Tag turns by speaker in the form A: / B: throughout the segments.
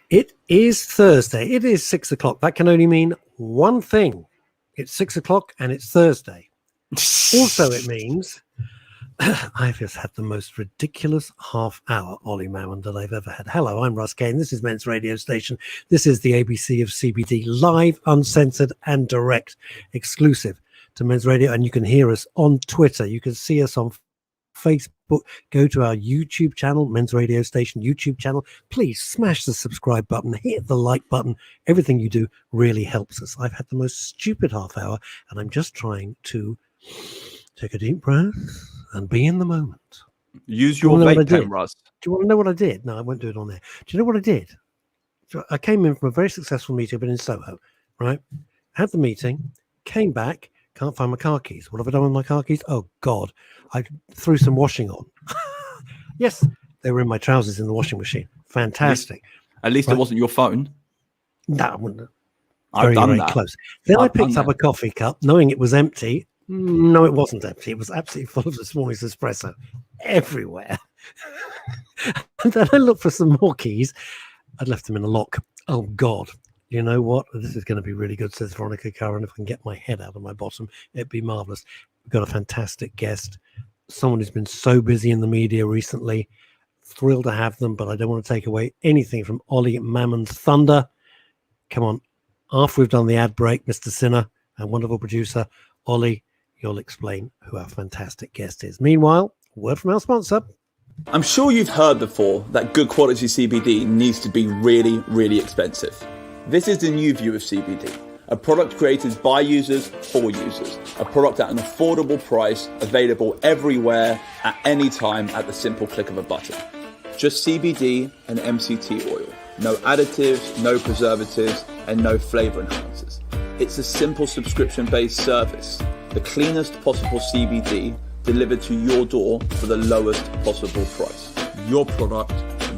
A: It is Thursday. It is 6 o'clock. That can only mean one thing. It's 6 o'clock and it's Thursday. Also, it means I've just had the most ridiculous half hour, Ollie Mammon, that I've ever had. Hello, I'm Russ Kane. This is Men's Radio Station. This is the ABC of CBD, live, uncensored and direct, exclusive to Men's Radio. And you can hear us on Twitter. You can see us on Facebook. Go to our YouTube channel, Men's Radio Station YouTube channel. Please smash the subscribe button, hit the like button. Everything you do really helps us. I've had the most stupid half hour, and I'm just trying to take a deep breath and be in the moment.
B: Use your vape pen, Russ.
A: Do you want to know what I did? No, I won't do it on there. Do you know what I did? So I came in from a very successful meeting, but in Soho, right? Had the meeting, came back, can't find my car keys. What have I done with my car keys? Oh, God. I threw some washing on. Yes, they were in my trousers in the washing machine. Fantastic.
B: At least it wasn't your phone.
A: No, I wouldn't.
B: I've done
A: very
B: that.
A: Close. Then I
B: I've
A: picked
B: done
A: up a coffee cup, knowing it was empty. No, it wasn't empty. It was absolutely full of this morning's espresso everywhere. And then I looked for some more keys. I'd left them in a lock. Oh, God. You know what? This is going to be really good, says Veronica Curran. If I can get my head out of my bottom, it'd be marvelous. We've got a fantastic guest. Someone who's been so busy in the media recently. Thrilled to have them, but I don't want to take away anything from Ollie Mammon's thunder. Come on. After we've done the ad break, Mr. Sinner, our wonderful producer, Ollie, you'll explain who our fantastic guest is. Meanwhile, word from our sponsor.
C: I'm sure you've heard before that good quality CBD needs to be really, really expensive. This is the new view of CBD, a product created by users for users, a product at an affordable price, available everywhere, at any time, at the simple click of a button. Just CBD and MCT oil. No additives, no preservatives, and no flavor enhancers. It's a simple subscription-based service. The cleanest possible CBD delivered to your door for the lowest possible price. Your product,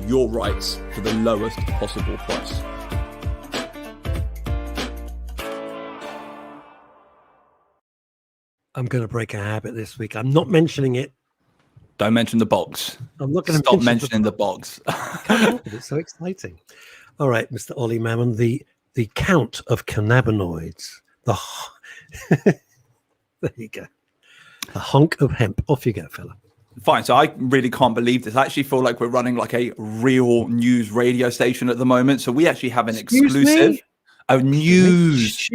C: your rights for the lowest possible price.
A: I'm going to break a habit this week. I'm not mentioning it.
B: Don't mention the box.
A: I'm not going to
B: stop mentioning the box.
A: It's so exciting. All right, Mr. Ollie Mammon, the count of cannabinoids. There you go. The honk of hemp. Off you go, fella.
B: Fine. So I really can't believe this. I actually feel like we're running like a real news radio station at the moment. So we actually have an exclusive. Oh, news.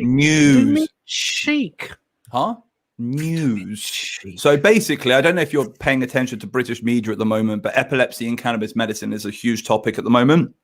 A: Chic.
B: Huh? News. So basically, I don't know if you're paying attention to British media at the moment, but epilepsy and cannabis medicine is a huge topic at the moment.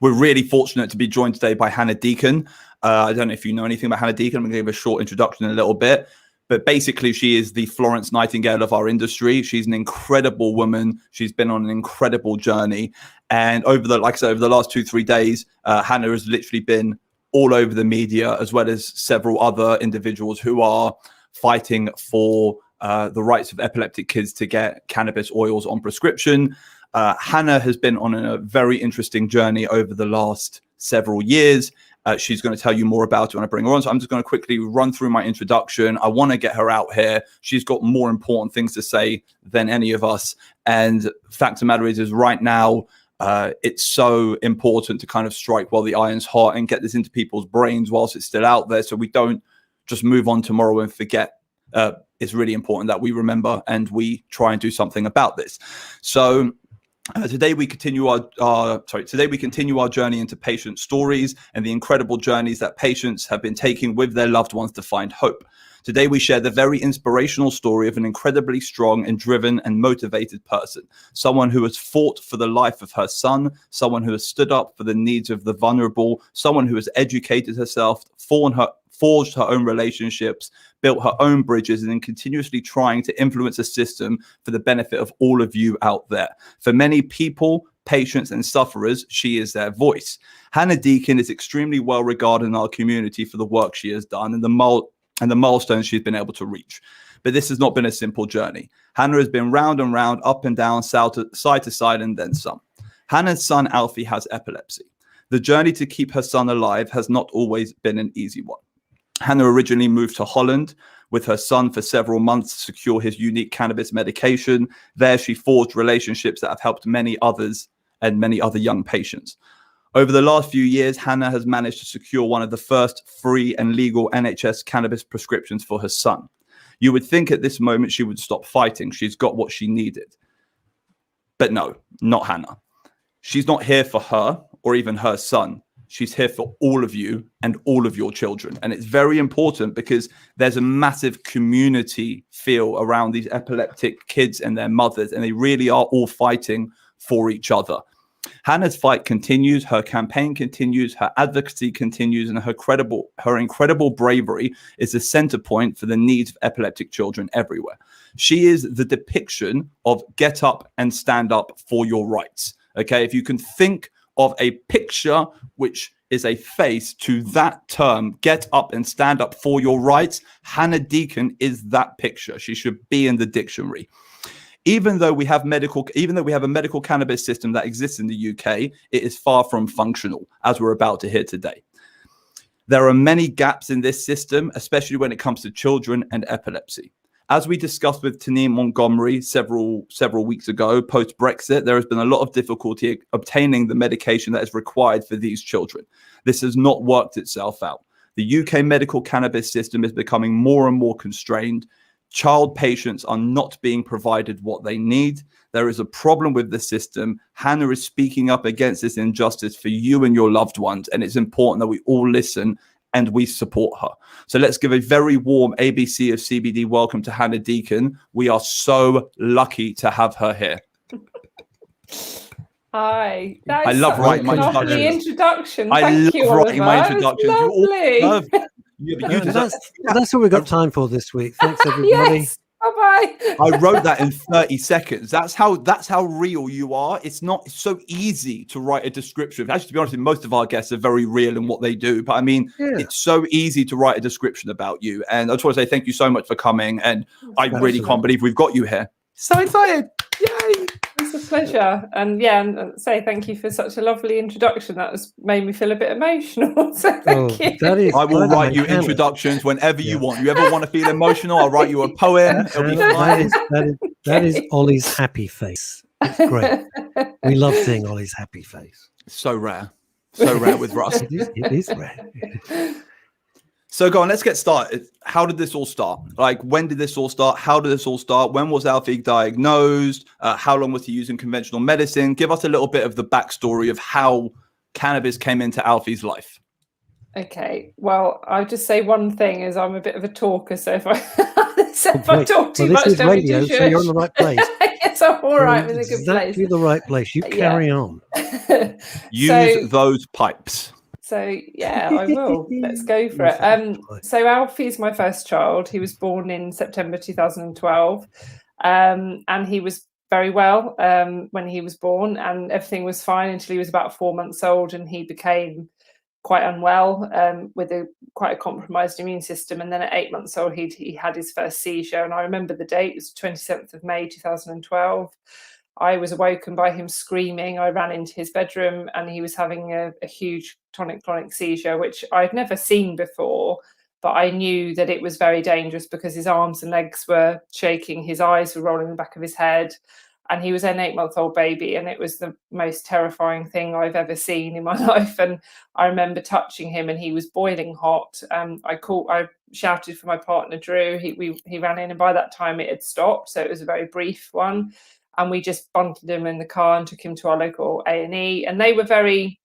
B: We're really fortunate to be joined today by Hannah Deacon. I don't know if you know anything about Hannah Deacon. I'm going to give a short introduction in a little bit. But basically, she is the Florence Nightingale of our industry. She's an incredible woman. She's been on an incredible journey. And over the last 2-3 days, Hannah has literally been all over the media, as well as several other individuals who are fighting for the rights of epileptic kids to get cannabis oils on prescription. Hannah has been on a very interesting journey over the last several years. She's going to tell you more about it when I bring her on. So I'm just going to quickly run through my introduction. I want to get her out here. She's got more important things to say than any of us. And fact of the matter is right now, it's so important to kind of strike while the iron's hot and get this into people's brains whilst it's still out there, so we don't just move on tomorrow and forget. It's really important that we remember and we try and do something about this. So today we continue our journey into patient stories and the incredible journeys that patients have been taking with their loved ones to find hope. Today we share the very inspirational story of an incredibly strong and driven and motivated person, someone who has fought for the life of her son, someone who has stood up for the needs of the vulnerable, someone who has educated herself, forged her own relationships, built her own bridges, and then continuously trying to influence a system for the benefit of all of you out there. For many people, patients, and sufferers, she is their voice. Hannah Deacon is extremely well regarded in our community for the work she has done and the milestones she's been able to reach. But this has not been a simple journey. Hannah has been round and round, up and down, side to side, and then some. Hannah's son, Alfie, has epilepsy. The journey to keep her son alive has not always been an easy one. Hannah originally moved to Holland with her son for several months to secure his unique cannabis medication. There, she forged relationships that have helped many others and many other young patients. Over the last few years, Hannah has managed to secure one of the first free and legal NHS cannabis prescriptions for her son. You would think at this moment she would stop fighting. She's got what she needed. But no, not Hannah. She's not here for her or even her son. She's here for all of you and all of your children. And it's very important because there's a massive community feel around these epileptic kids and their mothers, and they really are all fighting for each other. Hannah's fight continues, her campaign continues, her advocacy continues, and her incredible bravery is the center point for the needs of epileptic children everywhere. She is the depiction of get up and stand up for your rights. Okay, if you can think of a picture which is a face to that term, get up and stand up for your rights, Hannah Deacon is that picture. She should be in the dictionary. Even though we have a medical cannabis system that exists in the UK, it is far from functional, as we're about to hear today. There are many gaps in this system, especially when it comes to children and epilepsy. As we discussed with Taneem Montgomery several weeks ago, post-Brexit, there has been a lot of difficulty obtaining the medication that is required for these children. This has not worked itself out. The UK medical cannabis system is becoming more and more constrained. Child patients are not being provided what they need. There is a problem with the system. Hannah is speaking up against this injustice for you and your loved ones, and it's important that we all listen and we support her. So let's give a very warm ABC of CBD welcome to Hannah Deacon. We are so lucky to have her here.
D: Hi.
B: I love writing my
D: introduction.
B: I
D: Thank you,
B: love writing my
D: Oliver.
B: introductions.
A: That's what we got time for this week. Thanks, everybody.
D: Yes. Bye-bye.
B: I wrote that in 30 seconds. That's how real you are. It's so easy to write a description. Actually, to be honest, most of our guests are very real in what they do. But I mean, it's so easy to write a description about you. And I just want to say thank you so much for coming. And I really can't believe we've got you here. So excited. Yay.
D: It's a pleasure. And say thank you for such a lovely introduction. That has made me feel a bit emotional. So thank you.
B: I will write you introductions whenever you want. You ever want to feel emotional? I'll write you a poem.
A: That is Ollie's happy face. It's great. We love seeing Ollie's happy face.
B: So rare. So rare with Russ.
A: It is rare.
B: So go on, let's get started. How did this all start? Like, when did this all start? How did this all start? When was Alfie diagnosed? How long was he using conventional medicine? Give us a little bit of the backstory of how cannabis came into Alfie's life.
D: Okay, well, I'll just say one thing is I'm a bit of a talker, so if I talk too much,
A: this is radio, so you're in the right place.
D: Yes, I'm all right, in a good place.
A: Exactly the right place. You carry on.
B: Use those pipes.
D: So yeah, I will. Let's go for it. So Alfie's my first child. He was born in September 2012, and he was very well when he was born, and everything was fine until he was about 4 months old, and he became quite unwell with quite a compromised immune system. And then at 8 months old, he had his first seizure, and I remember the date. It was 27th of May 2012. I was awoken by him screaming. I ran into his bedroom and he was having a huge tonic-clonic seizure, which I'd never seen before, but I knew that it was very dangerous because his arms and legs were shaking, his eyes were rolling in the back of his head, and he was an 8-month-old baby, and it was the most terrifying thing I've ever seen in my life. And I remember touching him and he was boiling hot. I shouted for my partner, Drew. He ran in, and by that time it had stopped, so it was a very brief one. And we just bundled him in the car and took him to our local A&E. And they were very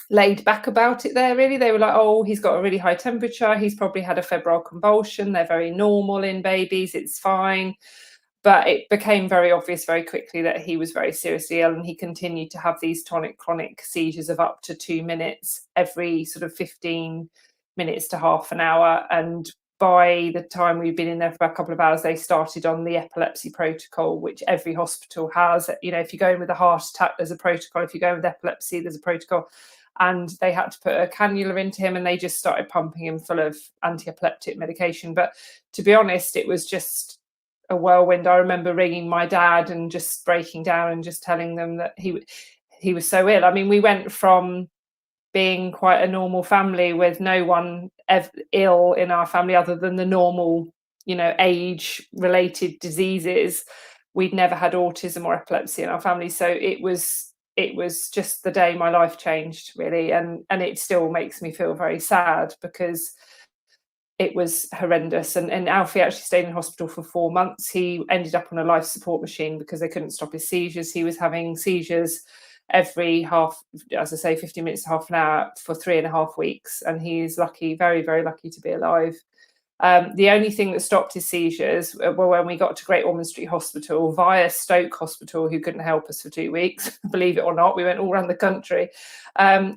D: laid back about it there, really. They were like, oh, he's got a really high temperature. He's probably had a febrile convulsion. They're very normal in babies. It's fine. But it became very obvious very quickly that he was very seriously ill. And he continued to have these tonic-clonic seizures of up to 2 minutes every sort of 15 minutes to half an hour. And by the time we've been in there for a couple of hours, they started on the epilepsy protocol, which every hospital has. You know, if you go in with a heart attack, there's a protocol. If you go in with epilepsy, there's a protocol. And they had to put a cannula into him, and they just started pumping him full of anti-epileptic medication. But to be honest, it was just a whirlwind. I remember ringing my dad and just breaking down and just telling them that he was so ill. I mean, we went from being quite a normal family with no one ill in our family other than the normal, you know, age-related diseases. We'd never had autism or epilepsy in our family. So it was it was just the day my life changed, really. And it still makes me feel very sad because it was horrendous. And Alfie actually stayed in hospital for 4 months. He ended up on a life support machine because they couldn't stop his seizures. He was having seizures every 15 minutes to half an hour for 3.5 weeks. And he's lucky, very, very lucky to be alive. The only thing that stopped his seizures were when we got to Great Ormond Street Hospital via Stoke Hospital, who couldn't help us for 2 weeks, believe it or not. We went all around the country.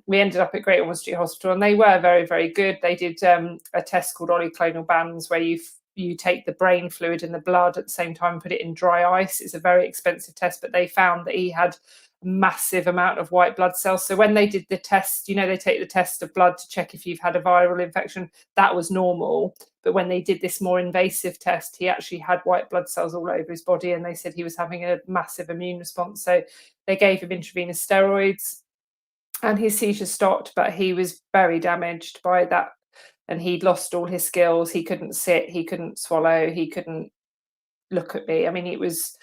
D: We ended up at Great Ormond Street Hospital, and they were very, very good. They did a test called oligoclonal bands, where you take the brain fluid in the blood at the same time and put it in dry ice. It's a very expensive test, but they found that he had massive amount of white blood cells. So when they did the test, they take the test of blood to check if you've had a viral infection, that was normal. But when they did this more invasive test, he actually had white blood cells all over his body, and they said he was having a massive immune response. So they gave him intravenous steroids and his seizures stopped, but he was very damaged by that. And he'd lost all his skills. He couldn't sit, he couldn't swallow, he couldn't look at me. I mean, it was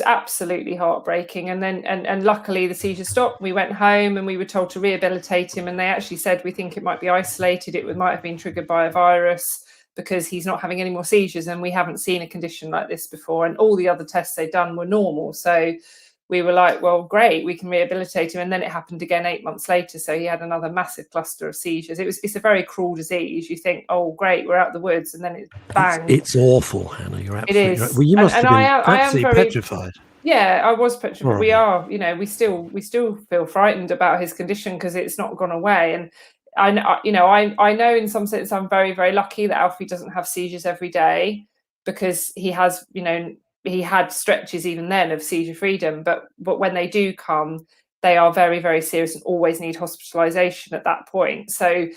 D: absolutely heartbreaking. And then and luckily the seizure stopped. We went home and we were told to rehabilitate him, and they actually said we think it might be isolated, it might have been triggered by a virus, because he's not having any more seizures, and we haven't seen a condition like this before, and all the other tests they'd done were normal. So we were like, well, great, we can rehabilitate him. And then it happened again 8 months later. So he had another massive cluster of seizures. It's a very cruel disease. You think, oh, great, we're out of the woods. And then it's bang.
A: It's awful, Hannah. You're absolutely right. Well, you
D: and,
A: must have been absolutely petrified.
D: Yeah, I was petrified. Oh. We are, we still feel frightened about his condition because it's not gone away. And I know in some sense I'm very, very lucky that Alfie doesn't have seizures every day, because he has, he had stretches even then of seizure freedom, but when they do come, they are very, very serious and always need hospitalization at that point. So,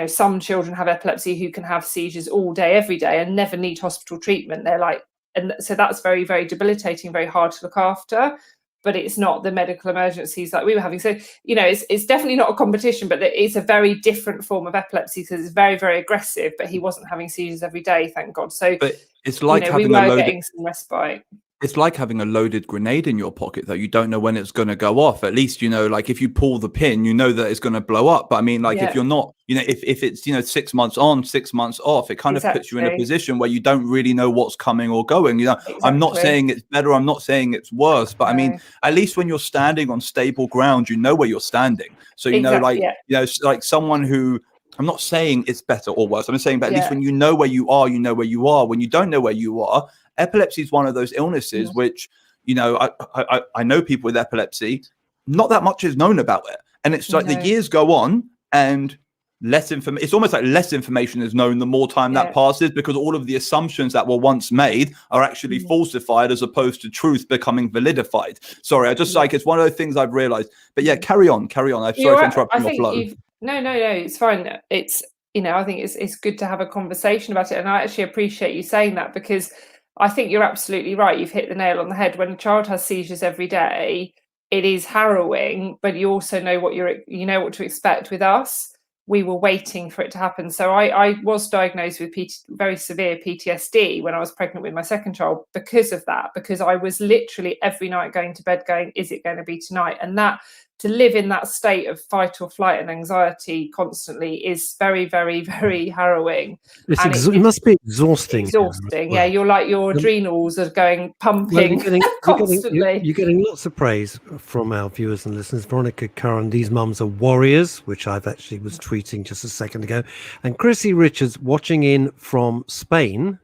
D: some children have epilepsy who can have seizures all day, every day, and never need hospital treatment. They're like, and so that's very, very debilitating, very hard to look after. But it's not the medical emergencies like we were having. So, it's definitely not a competition, but it's a very different form of epilepsy because it's very, very aggressive. But he wasn't having seizures every day, thank God. So,
B: but it's like
D: we were getting some respite.
B: It's like having a loaded grenade in your pocket, though. You don't know when it's going to go off. At least, like if you pull the pin, that it's going to blow up. But I mean, if you're not, if it's 6 months on, 6 months off, it kind of puts you in a position where you don't really know what's coming or going. Exactly. I'm not saying it's better. I'm not saying it's worse. But I mean, at least when you're standing on stable ground, you know where you're standing. So, like someone who, I'm not saying it's better or worse. I'm saying, but at least when you know where you are, you know where you are. When you don't know where you are, epilepsy is one of those illnesses which, I know people with epilepsy, not that much is known about it. And it's like the years go on and less information, it's almost like less information is known the more time that passes, because all of the assumptions that were once made are actually falsified as opposed to truth becoming validified. Sorry, it's one of those things I've realized. But yeah, carry on. I'm sorry for interrupting your flow.
D: No, it's fine. It's, I think it's good to have a conversation about it. And I actually appreciate you saying that, because I think you're absolutely right. You've hit the nail on the head. When a child has seizures every day, it is harrowing, but you also know what what to expect. With us, we were waiting for it to happen. So I was diagnosed with very severe PTSD when I was pregnant with my second child because of that, because I was literally every night going to bed going, is it going to be tonight? And that, to live in that state of fight or flight and anxiety constantly is very, very, very harrowing.
A: It must be exhausting.
D: Exhausting, yeah. You're like, your adrenals are going pumping constantly.
A: You're getting lots of praise from our viewers and listeners. Veronica Curran, these mums are warriors, which I've actually was tweeting just a second ago. And Chrissy Richards, watching in from Spain,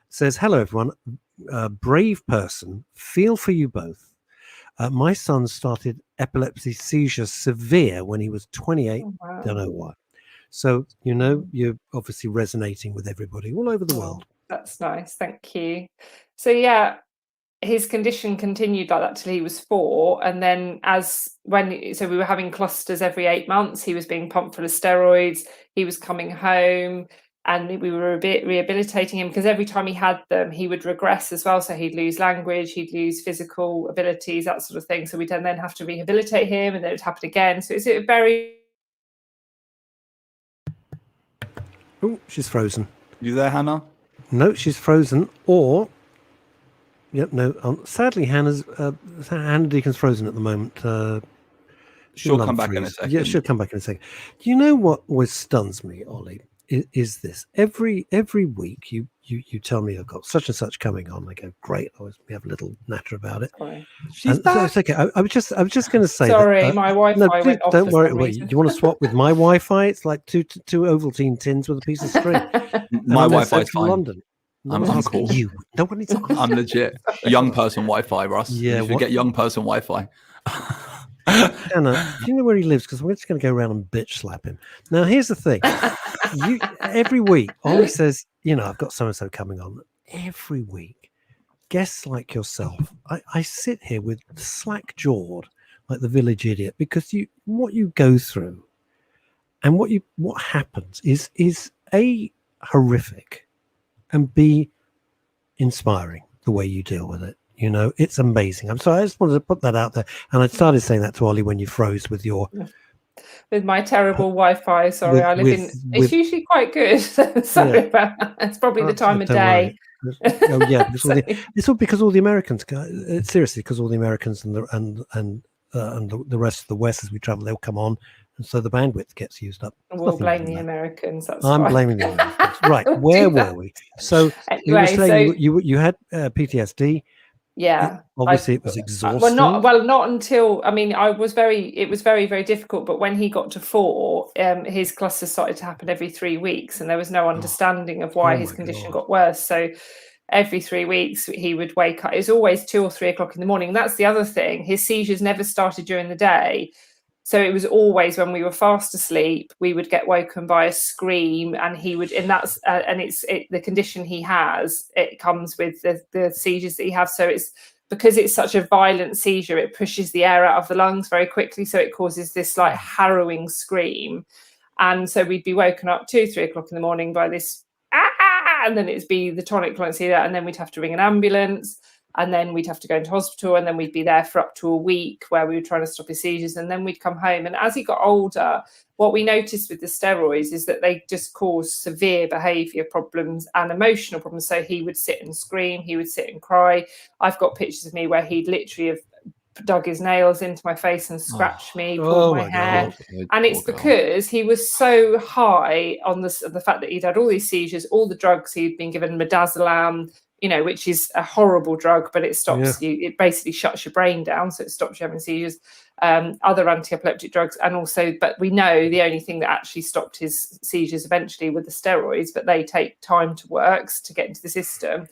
A: says, hello, everyone. Brave person. Feel for you both. My son started epilepsy seizure severe when he was 28. Oh, wow. Don't know why. So, you're obviously resonating with everybody all over the world.
D: That's nice. Thank you. So, yeah, his condition continued like that till he was 4. And then so we were having clusters every 8 months. He was being pumped full of steroids. He was coming home. And we were a bit rehabilitating him, because every time he had them, he would regress as well. So he'd lose language, he'd lose physical abilities, that sort of thing. So we'd then have to rehabilitate him, and then it would happen again. So it's a very...
A: Oh, she's frozen.
B: You there, Hannah?
A: No, she's frozen. Or Yep. No. Sadly, Hannah Deacon's frozen at the moment.
B: She'll come back in a second.
A: Yeah, she'll come back in a second. Do you know what always stuns me, Ollie? Is this every week you tell me I've got such and such coming on? I go, great. We have a little natter about it.
D: Sorry.
B: She's back.
A: It's okay. I was just going to say.
D: Sorry, my Wi-Fi went off.
A: Don't
D: for
A: worry.
D: some
A: Wait,
D: reason.
A: you want to swap with my Wi-Fi? It's like two Ovaltine tins with a piece of string.
B: My Wi-Fi is fine.
A: London.
B: I'm cool.
A: You. Nobody's asking.
B: I'm legit. Young person Wi-Fi, Russ.
A: Yeah,
B: you should get young person Wi-Fi.
A: Anna, do you know where he lives? Because we're just going to go around and bitch slap him. Now, here's the thing. Every week, Ollie says, I've got so-and-so coming on. Every week, guests like yourself, I sit here with slack-jawed like the village idiot, because what you go through and what happens is A, horrific, and B, inspiring the way you deal with it. It's amazing. I'm sorry, I just wanted to put that out there. And I started saying that to Ollie when you froze with
D: with my terrible Wi-Fi. Sorry, I live in. It's usually quite good. Sorry about that. It's probably the time of day.
A: Oh yeah, it's all because all the Americans. Seriously, because all the Americans and the rest of the West, as we travel, they'll come on, and so the bandwidth gets used up.
D: We'll blame the Americans.
A: I'm blaming the Americans. Right, where were we? So
D: anyway,
A: you were saying you had PTSD.
D: Yeah,
A: obviously it was exhausting.
D: Not until, it was very, very difficult. But when he got to 4, his clusters started to happen every 3 weeks, and there was no understanding of why his condition got worse. So every 3 weeks he would wake up. It was always 2 or 3 o'clock in the morning. And that's the other thing. His seizures never started during the day. So it was always when we were fast asleep, we would get woken by a scream, and he would, and that's, the condition he has, it comes with the seizures that he has. So it's because it's such a violent seizure, it pushes the air out of the lungs very quickly. So it causes this like harrowing scream. And so we'd be woken up 2, 3 o'clock in the morning by this, and then it'd be the tonic clonic seizure, and then we'd have to ring an ambulance. And then we'd have to go into hospital, and then we'd be there for up to a week where we were trying to stop his seizures, and then we'd come home. And as he got older, what we noticed with the steroids is that they just cause severe behaviour problems and emotional problems. So he would sit and scream, he would sit and cry. I've got pictures of me where he'd literally have dug his nails into my face and scratched me, pulled my hair. And it's because he was so high on the fact that he'd had all these seizures, all the drugs he'd been given, midazolam, which is a horrible drug, but it stops you. It basically shuts your brain down, so it stops you having seizures. Other anti-epileptic drugs, and also, but we know the only thing that actually stopped his seizures eventually were the steroids, but they take time to work to get into the system.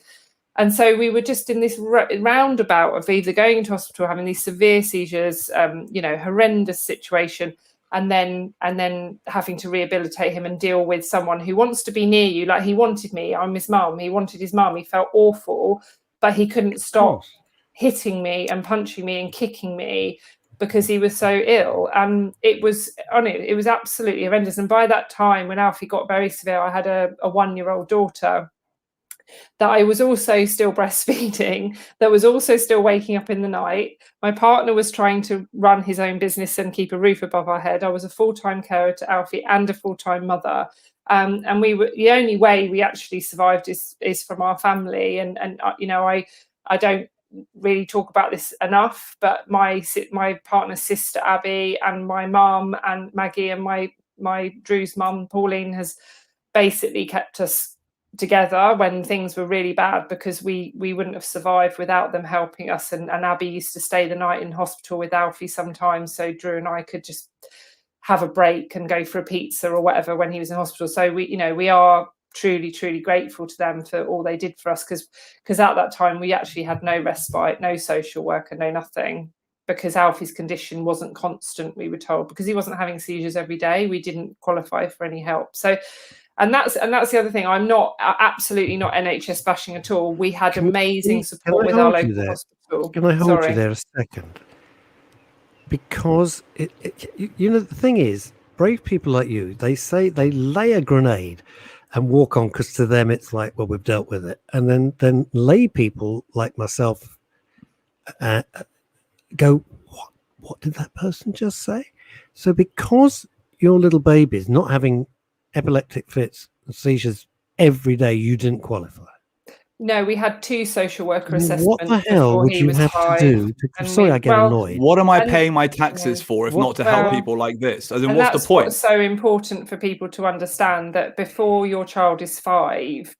D: And so we were just in this roundabout of either going into hospital, having these severe seizures, horrendous situation, and then having to rehabilitate him and deal with someone who wants to be near you. Like he wanted me, I'm his mum. He wanted his mum. He felt awful, but he couldn't stop hitting me and punching me and kicking me because he was so ill. And it was absolutely horrendous. And by that time, when Alfie got very severe, I had a 1-year-old daughter that I was also still breastfeeding, that was also still waking up in the night. My partner was trying to run his own business and keep a roof above our head. I was a full-time carer to Alfie and a full-time mother. And we were, the only way we actually survived is from our family. And I don't really talk about this enough, but my partner's sister Abby and my mum and Maggie and my Drew's mum Pauline has basically kept us together when things were really bad, because we wouldn't have survived without them helping us. And Abby used to stay the night in hospital with Alfie sometimes, so Drew and I could just have a break and go for a pizza or whatever when he was in hospital. So we are truly, truly grateful to them for all they did for us, because at that time we actually had no respite, no social worker, no nothing, because Alfie's condition wasn't constant, we were told, because he wasn't having seizures every day. We didn't qualify for any help. So and that's the other thing. I'm absolutely not NHS bashing at all. We had amazing support with our local hospital.
A: Can I hold you there a second? Because the thing is, brave people like you, they say they lay a grenade and walk on, because to them it's like, well, we've dealt with it. And then lay people like myself go, what did that person just say? So because your little baby's not having epileptic fits and seizures every day, you didn't qualify.
D: No, we had 2 social worker
A: What
D: assessments
A: the hell
D: before
A: would
D: he
A: you
D: was
A: have
D: 5.
A: to do?
D: And
A: Sorry, I get annoyed.
B: What am I
D: and-
B: paying my taxes for if not to help people like this? As in,
D: and
B: what's the
D: that's
B: point?
D: what's so important for people to understand, that before your child is 5,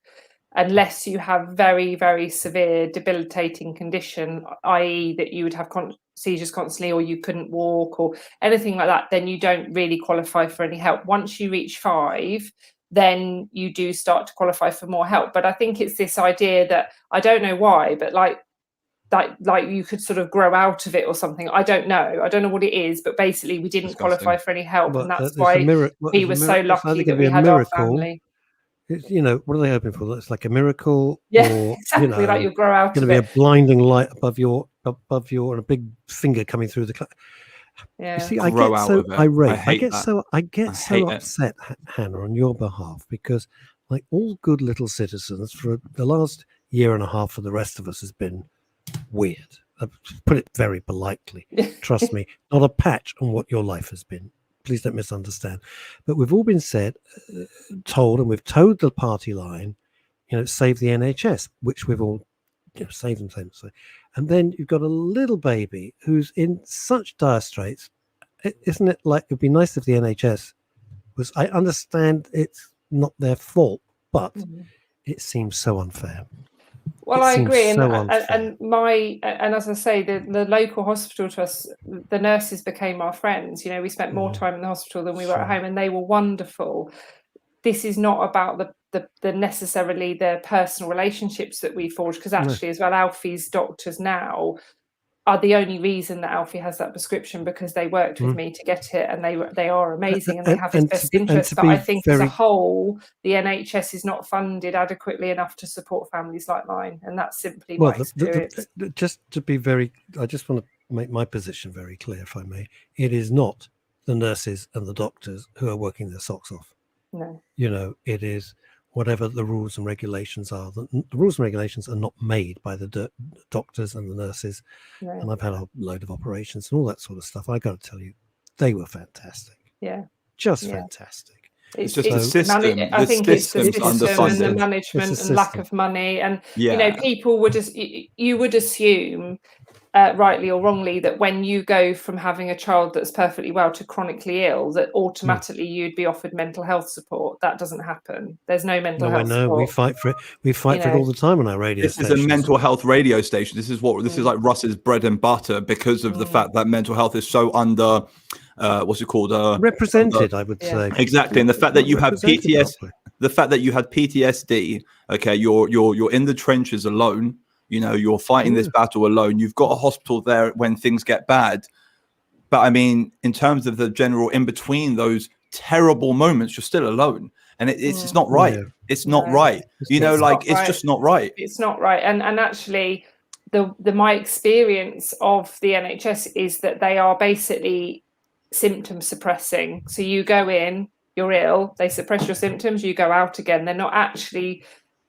D: unless you have very, very severe debilitating condition, i.e. that you would have seizures constantly, or you couldn't walk or anything like that, then you don't really qualify for any help. Once you reach 5, then you do start to qualify for more help. But I think it's this idea that, I don't know why, but like you could sort of grow out of it or something. I don't know what it is, but basically we didn't qualify for any help, and that's why we were so lucky that we had our family.
A: It's, what are they hoping for? It's like a miracle,
D: Yeah,
A: or
D: exactly, like you'll grow out
A: going
D: of
A: to be
D: it.
A: a blinding light above your, and a big finger coming through the.
D: Yeah.
A: You see,
B: Grow
A: I get
B: out
A: so
B: of it.
A: irate.
B: I get
A: so upset, Hannah, on your behalf, because like all good little citizens, for the last year and a half for the rest of us has been weird. I've put it very politely. Trust me, not a patch on what your life has been. Please don't misunderstand. But we've all been told, and we've towed the party line, save the NHS, which we've all saved them. And then you've got a little baby who's in such dire straits. Isn't it like, it'd be nice if the NHS was, I understand it's not their fault, but it seems so unfair.
D: Well, I agree, and as I say, the local hospital to us, the nurses became our friends. We spent more time in the hospital than we were at home, and they were wonderful. This is not about the necessarily the personal relationships that we forged, because actually, as well, Alfie's doctors now are the only reason that Alfie has that prescription, because they worked with me to get it, and they are amazing, and they have his best interests. But I think as a whole, the NHS is not funded adequately enough to support families like mine, and that's simply my experience.
A: Just to be very, I just want to make my position very clear, if I may. It is not the nurses and the doctors who are working their socks off.
D: No.
A: It is whatever the rules and regulations are. The rules and regulations are not made by the doctors and the nurses. No. And I've had a load of operations and all that sort of stuff. I got to tell you, they were fantastic. Yeah. Just fantastic.
B: It's just the system.
D: I think it's the system and the management and lack of money. And, people would just, you would assume, rightly or wrongly, that when you go from having a child that's perfectly well to chronically ill, that automatically you'd be offered mental health support. That doesn't happen. There's no mental health support.
A: We fight for it. We fight for it all the time on our radio stations.
B: This is a mental health radio station. This is like Russ's bread and butter, because of the fact that mental health is so under what's it called?
A: Represented, I would say.
B: Exactly. And the fact that you have PTSD, okay, you're in the trenches alone. You're fighting this battle alone. You've got a hospital there when things get bad. But I mean, in terms of the general in between those terrible moments, you're still alone. And it's not right. Yeah. It's not right. It's just not right.
D: It's not right. And actually, my experience of the NHS is that they are basically symptom suppressing. So you go in, you're ill, they suppress your symptoms, you go out again. They're not actually...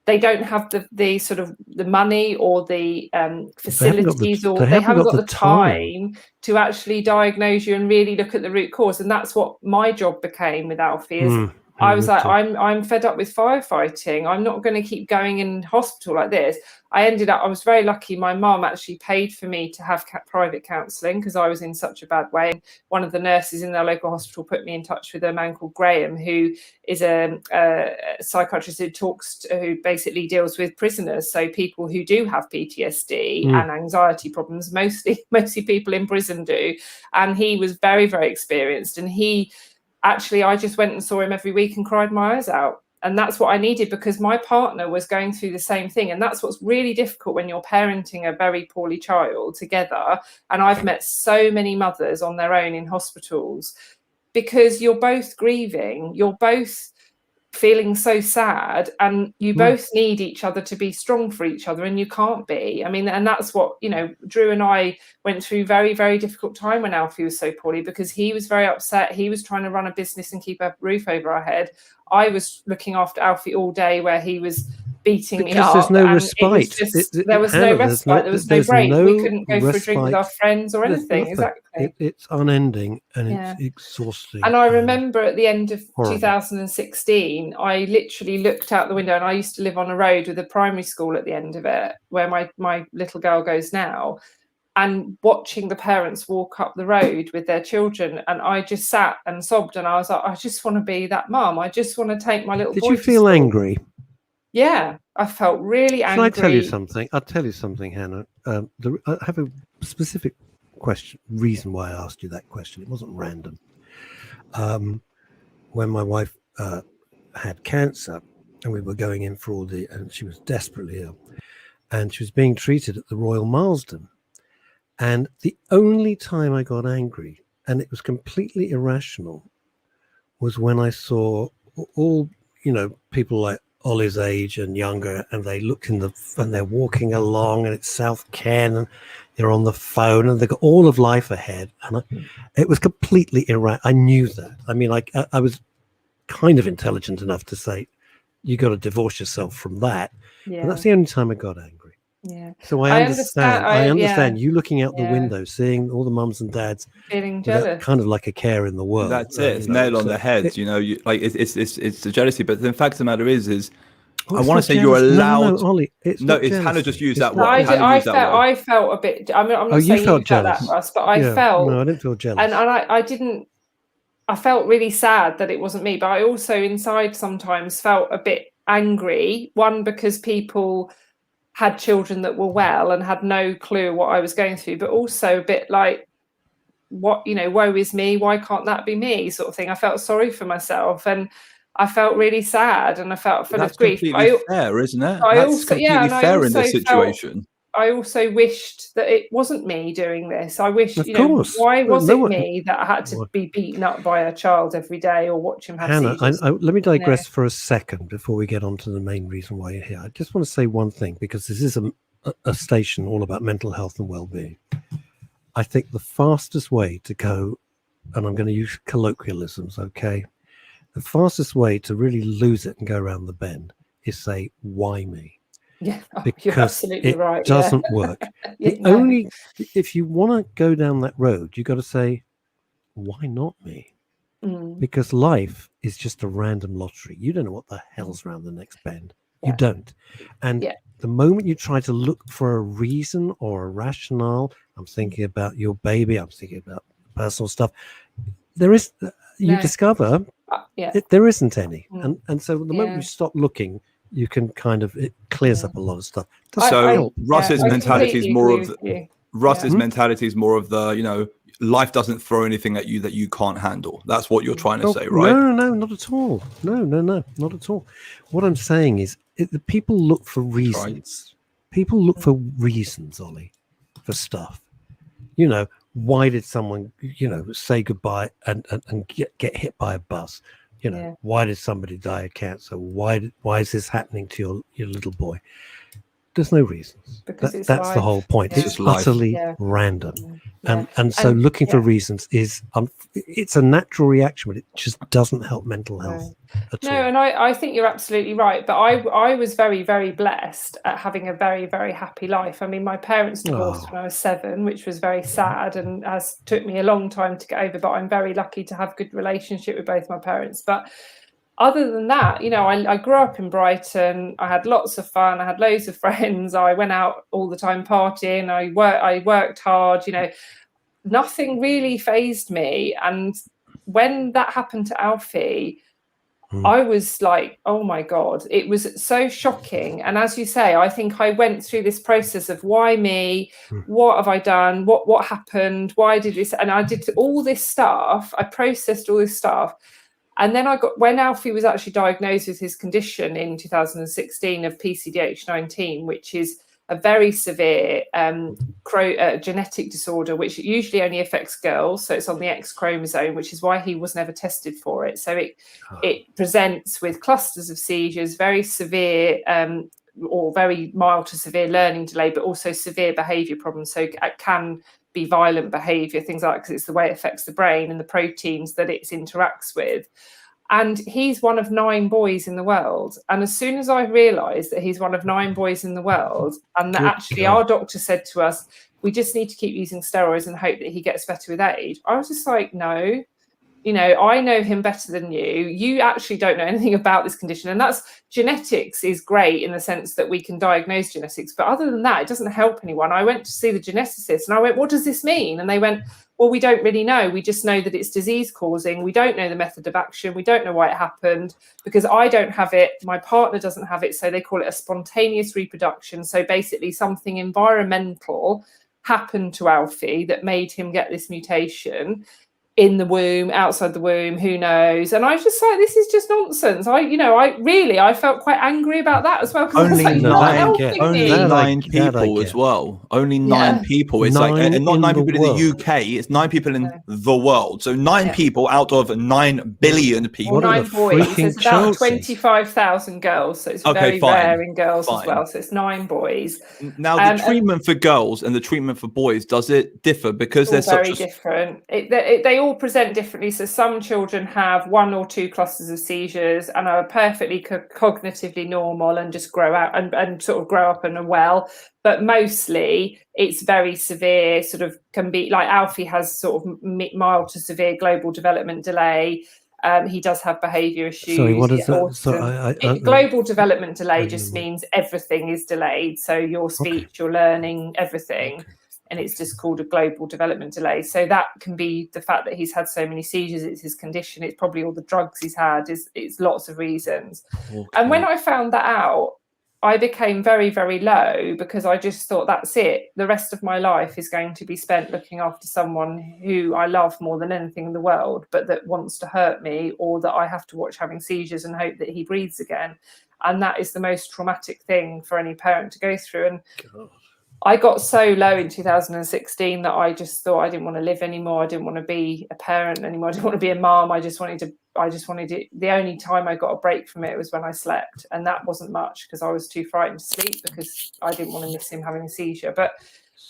D: They don't have the sort of the money or the facilities, they haven't got the time to actually diagnose you and really look at the root cause. And that's what my job became with Alfie. Is I was like, I'm fed up with firefighting. I'm not going to keep going in hospital like this. I was very lucky. My mum actually paid for me to have private counselling because I was in such a bad way. One of the nurses in their local hospital put me in touch with a man called Graham, who is a psychiatrist who basically deals with prisoners. So people who do have PTSD and anxiety problems, mostly people in prison do. And he was very, very experienced. And I just went and saw him every week and cried my eyes out. And that's what I needed, because my partner was going through the same thing. And that's what's really difficult when you're parenting a very poorly child together. And I've met so many mothers on their own in hospitals, because you're both grieving, you're both feeling so sad, and you both need each other to be strong for each other, and you can't be. I mean, and that's what, Drew and I went through very, very difficult time when Alfie was so poorly, because he was very upset. He was trying to run a business and keep a roof over our head. I was looking after Alfie all day, where he was beating
A: because
D: me up.
A: there's no
D: and it
A: respite.
D: was just, there was no respite. There was no break. We couldn't go for a drink with our friends or anything. Exactly.
A: It's unending and
D: Yeah.
A: it's exhausting.
D: And I remember at the end of
A: horrible.
D: 2016, I literally looked out the window, and I used to live on a road with a primary school at the end of it, where my little girl goes now, and watching the parents walk up the road with their children. And I just sat and sobbed, and I was like, I just want to be that mum. I just want to take my little boy.
A: Did you feel angry?
D: Yeah, I felt really angry.
A: Shall I tell you something? I'll tell you something, Hannah. I have a specific reason why I asked you that question. It wasn't random. When my wife had cancer, and we were going in for and she was desperately ill, and she was being treated at the Royal Marsden. And the only time I got angry, and it was completely irrational, was when I saw all, people like Ollie's age and younger, and they look and they're walking along, and it's South Ken, and they're on the phone, and they've got all of life ahead. And it was completely irrational. I knew that. I mean, I was kind of intelligent enough to say, you got to divorce yourself from that. Yeah. But that's the only time I got angry.
D: Yeah.
A: So I understand you looking out the window, seeing all the mums and dads
D: feeling jealous,
A: kind of like a care in the world.
B: That's it. It's nail on the head. It's the jealousy. But the fact of the matter is I want to say you're allowed.
A: No, Ollie,
B: Hannah just used that word.
D: I felt a bit. I mean, I'm not saying you felt jealous, that, Russ, but I felt.
A: No, I didn't feel jealous,
D: and I didn't. I felt really sad that it wasn't me, but I also inside sometimes felt a bit angry. One, because people had children that were well and had no clue what I was going through, but also a bit like, woe is me, why can't that be me, sort of thing. I felt sorry for myself, and I felt really sad, and I felt full of grief.
B: That's completely fair, isn't it? That's completely fair in this situation.
D: I also wished that it wasn't me doing this. I wish, why was it me that had to be beaten up by a child every day or watch him have
A: Hannah,
D: seizures?
A: let me digress for a second before we get on to the main reason why you're here. I just want to say one thing, because this is a station all about mental health and well-being. I think the fastest way to go, and I'm going to use colloquialisms, okay? The fastest way to really lose it and go around the bend is say, why me?
D: Yeah,
A: because
D: you're absolutely right.
A: It doesn't work. If you want to go down that road, you got to say, why not me? Because life is just a random lottery. You don't know what the hell's around the next bend. You don't. And the moment you try to look for a reason or a rationale, I'm thinking about your baby, I'm thinking about personal stuff, you discover there isn't any. And so the moment you stop looking, you can it clears up a lot of stuff.
B: Russ's mentality is more of Russ's mentality is more of the, life doesn't throw anything at you that you can't handle. That's what you're trying to say, right?
A: No, not at all. No, not at all. What I'm saying is the people look for reasons. People look for reasons, Ollie, for stuff. Why did someone, say goodbye and get hit by a bus? Why did somebody die of cancer? Why is this happening to your little boy? There's no reasons. That's the whole point. It's utterly random. And so looking for reasons is it's a natural reaction, but it just doesn't help mental health at all.
D: And I think you're absolutely right. But I was very, very blessed at having a very, very happy life. I mean, my parents divorced when I was 7, which was very sad and took me a long time to get over. But I'm very lucky to have a good relationship with both my parents. But other than that, I grew up in Brighton. I had lots of fun. I had loads of friends. I went out all the time partying. I worked hard. Nothing really fazed me. And when that happened to Alfie, I was like, oh my God, it was so shocking. And as you say, I think I went through this process of why me? What have I done? What happened? Why did this? And I did all this stuff. I processed all this stuff. And then when Alfie was actually diagnosed with his condition in 2016 of PCDH19, which is a very severe genetic disorder, which usually only affects girls. So it's on the X chromosome, which is why he was never tested for it. So it presents with clusters of seizures, very severe or very mild to severe learning delay, but also severe behaviour problems. So it can be violent behaviour, things like that, because it's the way it affects the brain and the proteins that it interacts with. And he's one of 9 boys in the world. And as soon as I realised that he's one of 9 boys in the world, and that actually our doctor said to us, we just need to keep using steroids and hope that he gets better with age, I was just like, no, I know him better than you. You actually don't know anything about this condition. And that's, genetics is great in the sense that we can diagnose genetics. But other than that, it doesn't help anyone. I went to see the geneticist and I went, what does this mean? And they went, well, we don't really know. We just know that it's disease causing. We don't know the method of action. We don't know why it happened, because I don't have it. My partner doesn't have it. So they call it a spontaneous reproduction. So basically something environmental happened to Alfie that made him get this mutation. In the womb, outside the womb, who knows? And I was just like, this is just nonsense. I felt quite angry about that as well.
B: Only
D: like,
B: 9 people as well. Only 9 people. It's 9 like, and not 9 people in the UK. It's 9 people in the world. So 9 people out of 9 billion people.
D: 9 boys. There's about 25,000 girls. So it's very rare in girls as well. So it's 9 boys.
B: Now the treatment for girls and the treatment for boys, does it differ? Because they're
D: very different. They all present differently. So some children have 1 or 2 clusters of seizures and are perfectly cognitively normal and just grow out and sort of grow up and are well. But mostly it's very severe, sort of can be like Alfie has sort of mild to severe global development delay. He does have behaviour issues.
A: Sorry, what is that? So
D: global development delay just means everything is delayed. So your speech, your learning, everything. Okay. And it's just called a global development delay. So that can be the fact that he's had so many seizures. It's his condition. It's probably all the drugs he's had. It's lots of reasons. Okay. And when I found that out, I became very, very low, because I just thought, that's it. The rest of my life is going to be spent looking after someone who I love more than anything in the world, but that wants to hurt me, or that I have to watch having seizures and hope that he breathes again. And that is the most traumatic thing for any parent to go through. And God. I got so low in 2016 that I just thought I didn't want to live anymore. I didn't want to be a parent anymore. I didn't want to be a mom. I just wanted it. The only time I got a break from it was when I slept. And that wasn't much, because I was too frightened to sleep, because I didn't want to miss him having a seizure. But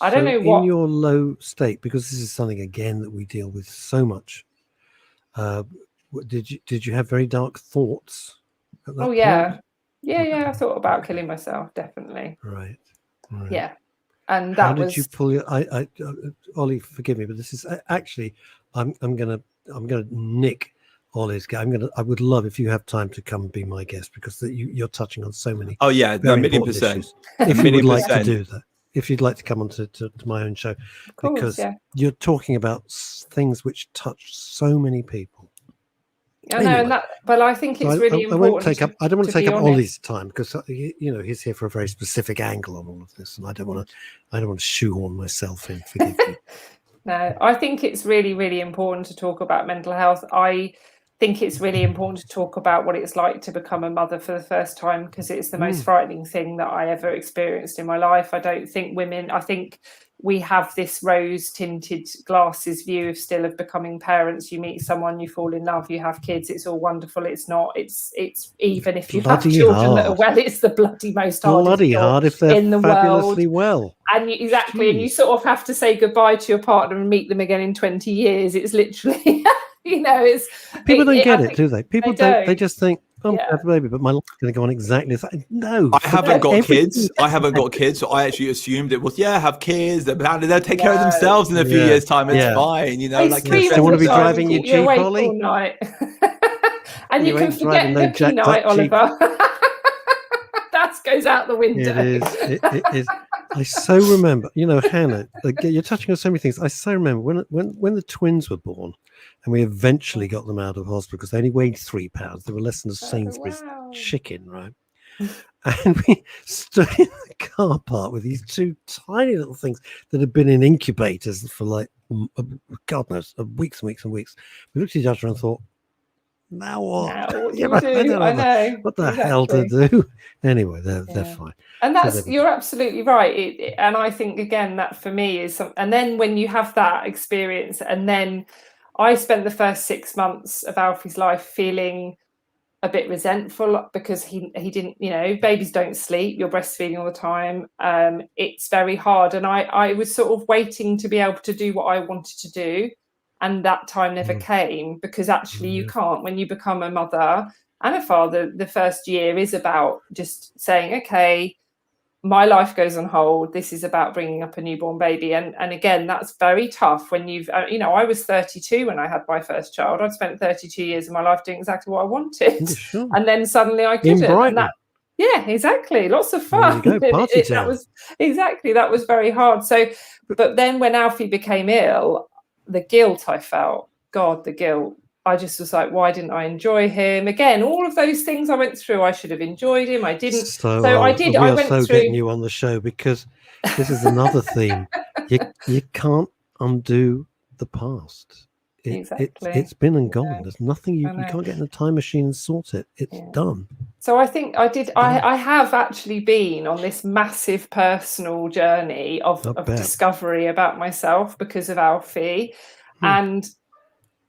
D: I don't know what. In
A: your low state, because this is something, again, that we deal with so much, did you have very dark thoughts at that point?
D: Yeah. I thought about killing myself, definitely.
A: Right.
D: Yeah. And
A: how did you pull your? Ollie, forgive me, but this is actually, I'm gonna nick Ollie's. I would love if you have time to come and be my guest, because you're touching on so many.
B: Oh yeah, no, 1,000,000%.
A: If you would like to do that, if you'd like to come on to my own show, because you're talking about things which touch so many people.
D: I know, anyway, but I think it's really important.
A: I don't want to take up Ollie's time, because he's here for a very specific angle on all of this, and I don't want to shoehorn myself in. Forgive me.
D: No, I think it's really, really important to talk about mental health. I think it's really important to talk about what it's like to become a mother for the first time, because it's the most frightening thing that I ever experienced in my life. I don't think I think we have this rose-tinted glasses view of becoming parents. You meet someone, you fall in love, you have kids, it's all wonderful. It's not. It's even if you have children that are well, it's the bloody most
A: hard if they're
D: in the
A: fabulously
D: world.
A: Well.
D: And and you sort of have to say goodbye to your partner and meet them again in 20 years. It's literally, it's
A: people don't get it, do they? People don't. They just think, I have a baby, but my life's going to go on exactly the same. No,
B: I haven't got kids. So I actually assumed it was have kids. They'll take care of themselves in a few years' time. It's fine,
A: They want to be driving you Jeep, Ollie,
D: all night. And you can forget Nookie night, Oliver. That goes out the window.
A: It is. I so remember, Hannah, you're touching on so many things. I so remember when the twins were born, and we eventually got them out of hospital, because they only weighed 3 pounds. They were less than a Sainsbury's chicken, right? And we stood in the car park with these 2 tiny little things that had been in incubators for God knows, weeks and weeks and weeks. We looked at each other and thought, now what?
D: I know.
A: What the hell to do? Anyway, they're fine.
D: And you're absolutely right. And I think, again, that for me is something. And then when you have that experience, and then I spent the first 6 months of Alfie's life feeling a bit resentful, because he didn't, babies don't sleep, you're breastfeeding all the time. It's very hard. And I was sort of waiting to be able to do what I wanted to do. and that time never came, because actually you can't. When you become a mother and a father, the first year is about just saying, okay, my life goes on hold. This is about bringing up a newborn baby. And again, that's very tough when you've, I was 32 when I had my first child. I'd spent 32 years of my life doing exactly what I wanted.
A: Sure.
D: And then suddenly I couldn't. And that, yeah, exactly. Lots of fun.
A: There you go, party town.
D: That was very hard. So, but then when Alfie became ill, the guilt I felt, God, the guilt. I just was like, why didn't I enjoy him? Again, all of those things I went through, I should have enjoyed him. I didn't. So I did. I went through.
A: Getting you on the show, because this is another theme. You can't undo the past.
D: Exactly.
A: It's been and gone. There's nothing you can't get in a time machine and sort it. It's done.
D: So I think I did. I have actually been on this massive personal journey of discovery about myself because of Alfie, and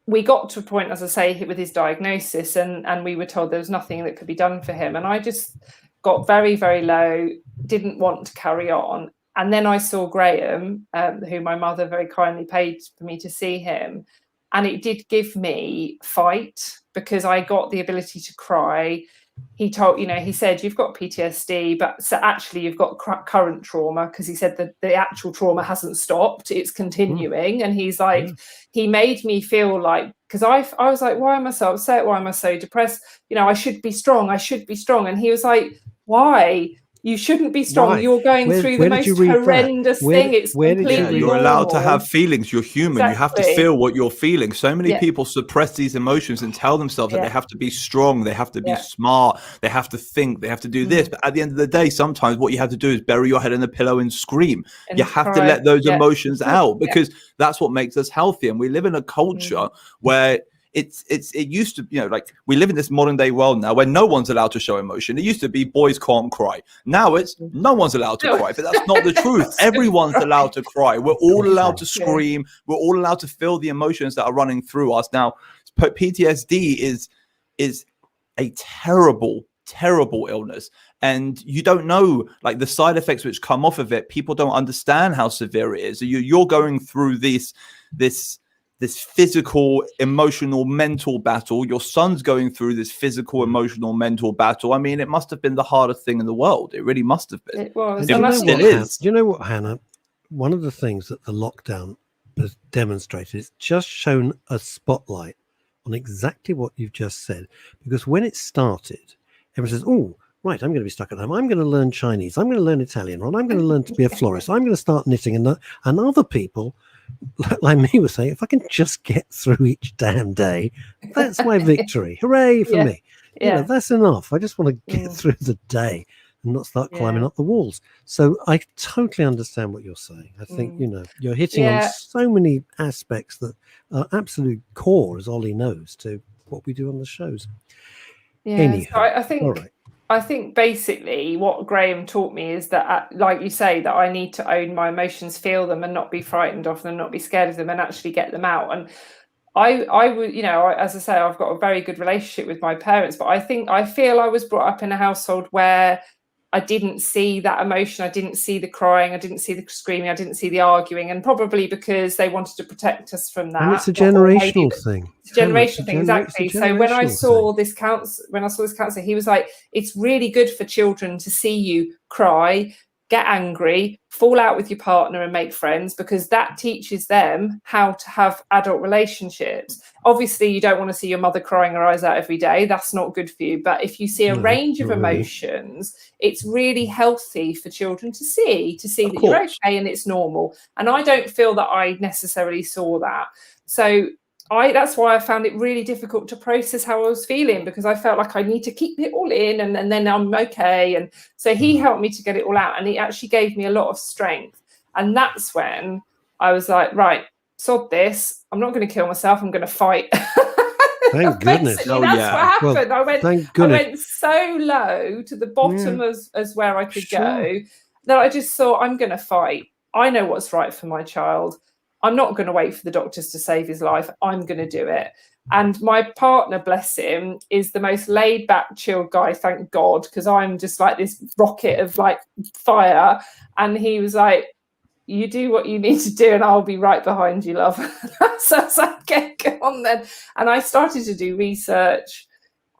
D: we got to a point, as I say, with his diagnosis, and we were told there was nothing that could be done for him. And I just got very, very low, didn't want to carry on. And then I saw Graham, who my mother very kindly paid for me to see him. And it did give me fight, because I got the ability to cry. He told, he said, you've got PTSD, but so actually you've got current trauma, because he said that the actual trauma hasn't stopped, it's continuing. And he's like, he made me feel like, because I was like, why am I so upset? Why am I so depressed? I should be strong. And he was like, why? You shouldn't be strong. Right. You're going through the most horrendous thing. It's completely
B: You're allowed to have feelings. You're human. Exactly. You have to feel what you're feeling. So many people suppress these emotions and tell themselves that they have to be strong. They have to be smart. They have to think. They have to do this. But at the end of the day, sometimes what you have to do is bury your head in a pillow and scream. And you have to let those emotions out, because that's what makes us healthy. And we live in a culture where it used to, like, we live in this modern day world now where no one's allowed to show emotion. It used to be boys can't cry. Now it's no one's allowed to cry, but that's not the truth. Everyone's allowed to cry. We're all allowed to scream. We're all allowed to feel the emotions that are running through us. Now, PTSD is a terrible illness, and you don't know, like, the side effects which come off of it. People don't understand how severe it is. You're going through this physical, emotional, mental battle. Your son's going through this physical, emotional, mental battle. I mean, it must have been the hardest thing in the world. It really must have been.
D: It was.
A: It is. Do you know what, Hannah? One of the things that the lockdown has demonstrated, it's just shown a spotlight on exactly what you've just said. Because when it started, everyone says, oh, right, I'm going to be stuck at home. I'm going to learn Chinese. I'm going to learn Italian. Or I'm going to learn to be a florist. I'm going to start knitting. And other people, like me, were saying, if I can just get through each damn day, that's my victory. Hooray for me. That's enough. I just want to get through the day and not start climbing up the walls. So I totally understand what you're saying. I think, you're hitting on so many aspects that are absolute core, as Ollie knows, to what we do on the shows.
D: Anyhow, so I think... All right. I think basically what Graham taught me is that, like you say, that I need to own my emotions, feel them, and not be frightened of them, not be scared of them, and actually get them out. And I would, as I say, I've got a very good relationship with my parents, but I feel I was brought up in a household where I didn't see that emotion. I didn't see the crying. I didn't see the screaming. I didn't see the arguing. And probably because they wanted to protect us from that.
A: And it's a generational thing.
D: It's a generational thing, exactly. So when I saw this counselor, he was like, it's really good for children to see you cry, get angry, fall out with your partner and make friends, because that teaches them how to have adult relationships. Obviously, you don't want to see your mother crying her eyes out every day. That's not good for you. But if you see a range of emotions, it's really healthy for children to see that you're okay and it's normal. And I don't feel that I necessarily saw that. So that's why I found it really difficult to process how I was feeling, because I felt like I need to keep it all in and then I'm okay. And so he helped me to get it all out, and he actually gave me a lot of strength. And that's when I was like, right, sod this. I'm not going to kill myself. I'm going to fight.
A: Thank goodness.
D: That's what happened. Well, I went so low to the bottom as where I could go, that I just thought, I'm going to fight. I know what's right for my child. I'm not going to wait for the doctors to save his life. I'm going to do it. And my partner, bless him, is the most laid back, chilled guy, thank God, because I'm just like this rocket of like fire. And he was like, you do what you need to do and I'll be right behind you, love. So I was like, okay, go on then. And I started to do research,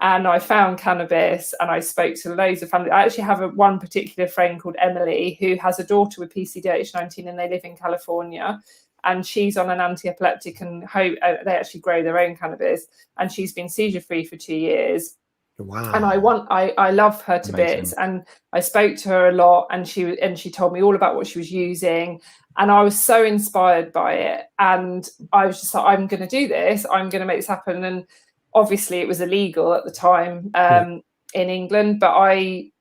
D: and I found cannabis, and I spoke to loads of family. I actually have one particular friend called Emily who has a daughter with PCDH19, and they live in California. And she's on an anti-epileptic, and they actually grow their own cannabis. And she's been seizure-free for 2 years.
A: Wow.
D: And I love her to bits. And I spoke to her a lot, and she told me all about what she was using. And I was so inspired by it. And I was just like, I'm going to do this. I'm going to make this happen. And obviously it was illegal at the time in England, but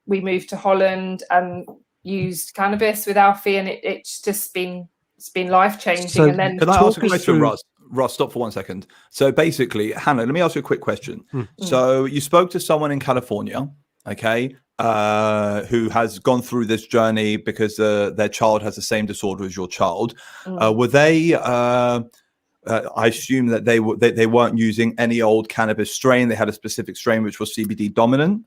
D: we moved to Holland and used cannabis with Alfie, and it's just been life-changing.
A: So
D: and then
B: can I ask a question, Ross, stop for 1 second. So basically, Hannah, let me ask you a quick question. So you spoke to someone in California, okay, who has gone through this journey because their child has the same disorder as your child. Were they I assume that they weren't using any old cannabis strain. They had a specific strain which was CBD dominant.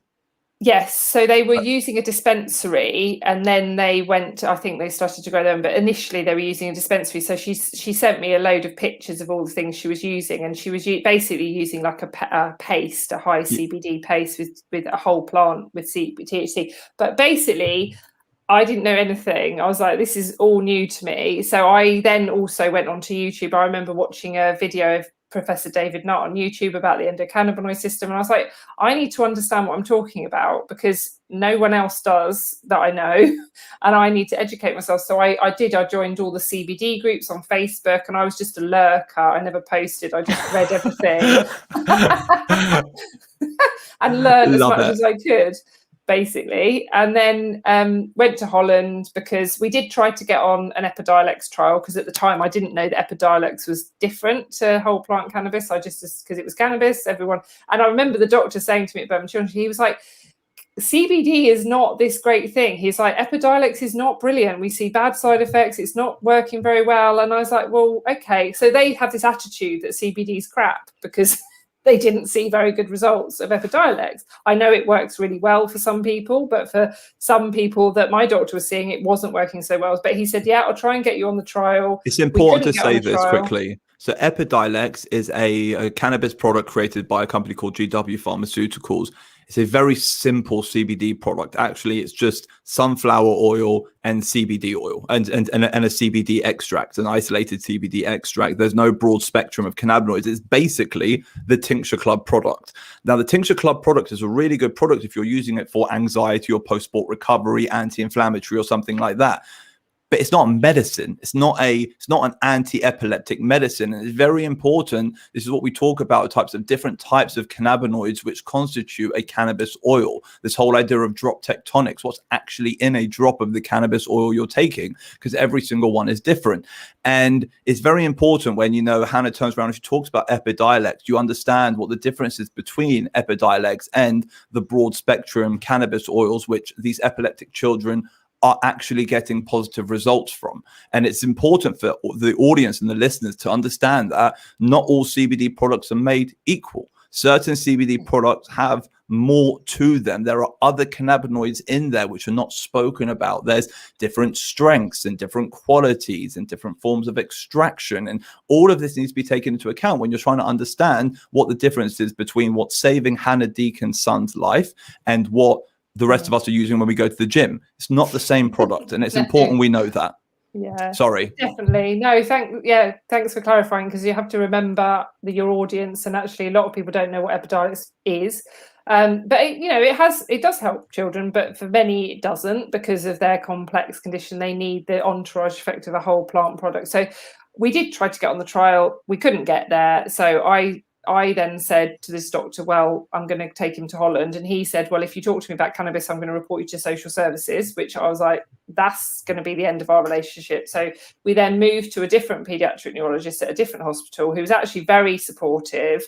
D: Yes, so they were using a dispensary, and then they went. I think they started to grow them, but initially they were using a dispensary. So she sent me a load of pictures of all the things she was using, and she was basically using like a paste, a high CBD paste with a whole plant with THC. But basically, I didn't know anything. I was like, this is all new to me. So I then also went onto YouTube. I remember watching a video of Professor David Nutt on YouTube about the endocannabinoid system. And I was like, I need to understand what I'm talking about, because no one else does that I know. And I need to educate myself. So I joined all the CBD groups on Facebook, and I was just a lurker. I never posted. I just read everything and learned as much as I could, basically. And then went to Holland, because we did try to get on an Epidiolex trial, because at the time I didn't know that Epidiolex was different to whole plant cannabis. I just because it was cannabis, everyone. And I remember the doctor saying to me at Birmingham Children's, he was like, CBD is not this great thing. He's like, Epidiolex is not brilliant. We see bad side effects. It's not working very well. And I was like, well, okay. So they have this attitude that CBD is crap because they didn't see very good results of Epidiolex. I know it works really well for some people, but for some people that my doctor was seeing, it wasn't working so well. But he said, yeah, I'll try and get you on the trial.
B: It's important to say this quickly. So Epidiolex is a cannabis product created by a company called GW Pharmaceuticals. It's a very simple CBD product. Actually, it's just sunflower oil and CBD oil and a CBD extract, an isolated CBD extract. There's no broad spectrum of cannabinoids. It's basically the Tincture Club product. Now, the Tincture Club product is a really good product if you're using it for anxiety or post-sport recovery, anti-inflammatory or something like that. But it's not a medicine. It's not an anti-epileptic medicine. And it's very important. This is what we talk about, different types of cannabinoids which constitute a cannabis oil. This whole idea of drop tectonics, what's actually in a drop of the cannabis oil you're taking, because every single one is different. And it's very important when, Hannah turns around and she talks about Epidiolex, you understand what the difference is between Epidiolex and the broad spectrum cannabis oils, which these epileptic children are actually getting positive results from. And it's important for the audience and the listeners to understand that not all CBD products are made equal. Certain CBD products have more to them. There are other cannabinoids in there which are not spoken about. There's different strengths and different qualities and different forms of extraction. And all of this needs to be taken into account when you're trying to understand what the difference is between what's saving Hannah Deacon's son's life and what the rest of us are using when we go to the gym. It's not the same product, and it's important we know that.
D: Yeah,
B: sorry.
D: Definitely. No, thanks for clarifying, because you have to remember your audience, and actually a lot of people don't know what Epidiolex is. But it does help children, but for many it doesn't, because of their complex condition. They need the entourage effect of a whole plant product. So we did try to get on the trial. We couldn't get there. So I then said to this doctor, well, I'm going to take him to Holland. And he said, well, if you talk to me about cannabis, I'm going to report you to social services, which I was like, that's going to be the end of our relationship. So we then moved to a different paediatric neurologist at a different hospital, who was actually very supportive,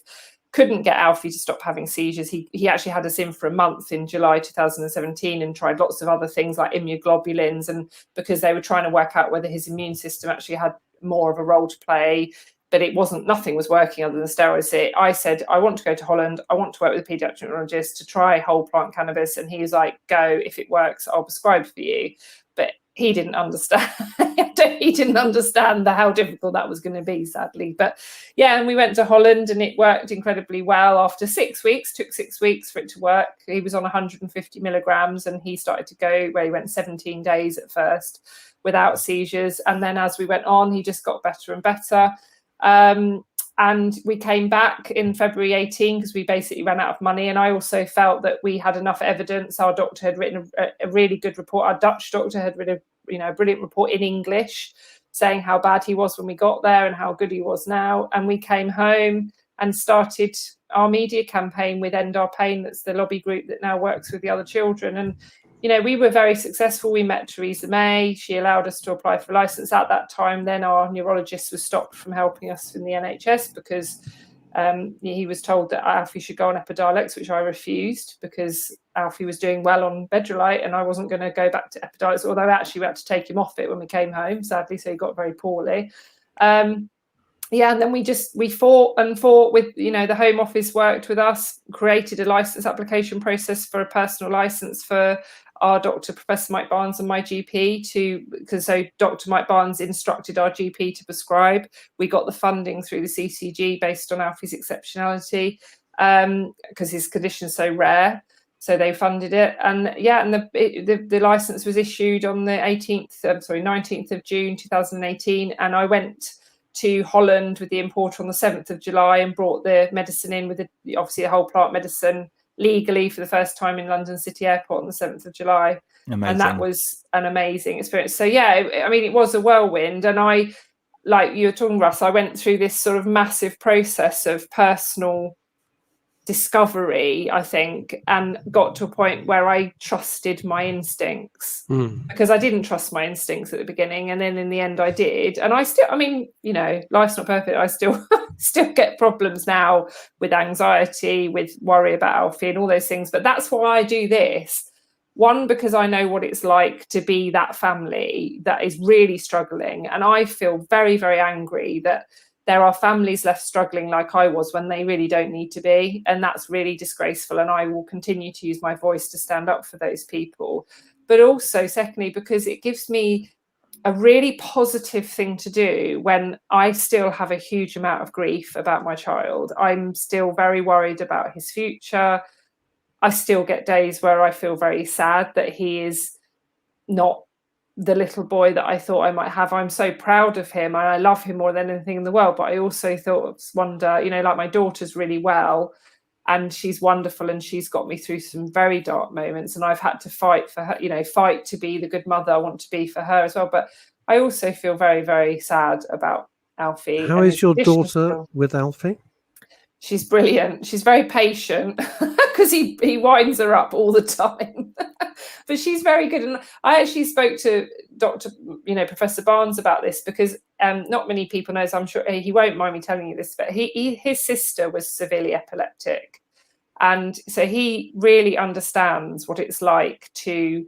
D: couldn't get Alfie to stop having seizures. He actually had us in for a month in July 2017 and tried lots of other things like immunoglobulins, and because they were trying to work out whether his immune system actually had more of a role to play. But nothing was working other than steroids. I said, I want to go to Holland. I want to work with a paediatric neurologist to try whole plant cannabis. And he was like, go, if it works, I'll prescribe for you. But he didn't understand. he didn't understand how difficult that was going to be, sadly. But yeah, and we went to Holland, and it worked incredibly well. After 6 weeks, took 6 weeks for it to work. He was on 150 milligrams, and he started to go where he went 17 days at first without seizures, and then as we went on, he just got better and better. And we came back in February 18 because we basically ran out of money. And I also felt that we had enough evidence. Our doctor had written a really good report. Our Dutch doctor had written a brilliant report in English saying how bad he was when we got there and how good he was now. And we came home and started our media campaign with End Our Pain. That's the lobby group that now works with the other children. And we were very successful. We met Theresa May. She allowed us to apply for a license at that time. Then our neurologist was stopped from helping us in the NHS because he was told that Alfie should go on Epidiolex, which I refused because Alfie was doing well on Bedrolite and I wasn't going to go back to Epidiolex, although actually we had to take him off it when we came home, sadly, so he got very poorly. And then we fought with, the Home Office worked with us, created a license application process for a personal license for our doctor, Professor Mike Barnes, and my GP because Dr. Mike Barnes instructed our GP to prescribe. We got the funding through the CCG based on Alfie's exceptionality because his condition is so rare. So they funded it, and the license was issued on the 19th of June 2018, and I went to Holland with the importer on the 7th of July and brought the medicine in with obviously the whole plant medicine legally for the first time in London City Airport on the 7th of July. Amazing. And that was an amazing experience. So it was a whirlwind, and I, like you were talking, Russ, I went through this sort of massive process of personal discovery, I think, and got to a point where I trusted my instincts because I didn't trust my instincts at the beginning, and then in the end I did. And I still, life's not perfect. I still get problems now with anxiety, with worry about Alfie and all those things, but that's why I do this. One, because I know what it's like to be that family that is really struggling, and I feel very, very angry that there are families left struggling like I was when they really don't need to be. And that's really disgraceful. And I will continue to use my voice to stand up for those people. But also, secondly, because it gives me a really positive thing to do when I still have a huge amount of grief about my child. I'm still very worried about his future. I still get days where I feel very sad that he is not the little boy that I thought I might have. I'm so proud of him and I love him more than anything in the world. But I also wonder, like my daughter's really well and she's wonderful and she's got me through some very dark moments, and I've had to fight for her, fight to be the good mother I want to be for her as well. But I also feel very, very sad about Alfie.
A: How is your daughter with Alfie?
D: She's brilliant. She's very patient because he winds her up all the time. But she's very good. And I actually spoke to Professor Barnes about this because not many people know, so I'm sure he won't mind me telling you this, but his sister was severely epileptic. And so he really understands what it's like to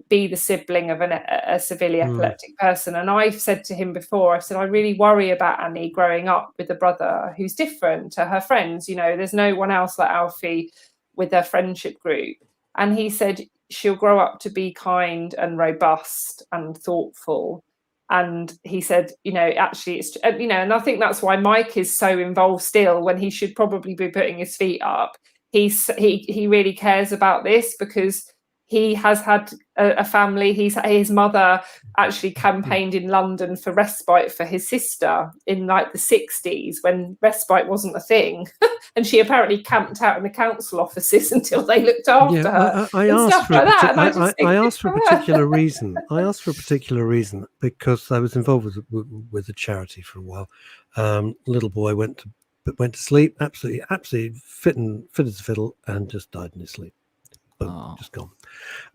D: be the sibling of a severely epileptic person. And I've said to him before, I've said, I really worry about Annie growing up with a brother who's different to her friends. There's no one else like Alfie with their friendship group. And he said, she'll grow up to be kind and robust and thoughtful. And he said, actually, it's, and I think that's why Mike is so involved still when he should probably be putting his feet up. He really cares about this because he has had a family. His mother actually campaigned in London for respite for his sister in like the 60s when respite wasn't a thing. And she apparently camped out in the council offices until they looked after her.
A: I asked for a particular reason. I asked for a particular reason because I was involved with a charity for a while. Little boy went to sleep, absolutely fit as a fiddle, and just died in his sleep. Just gone.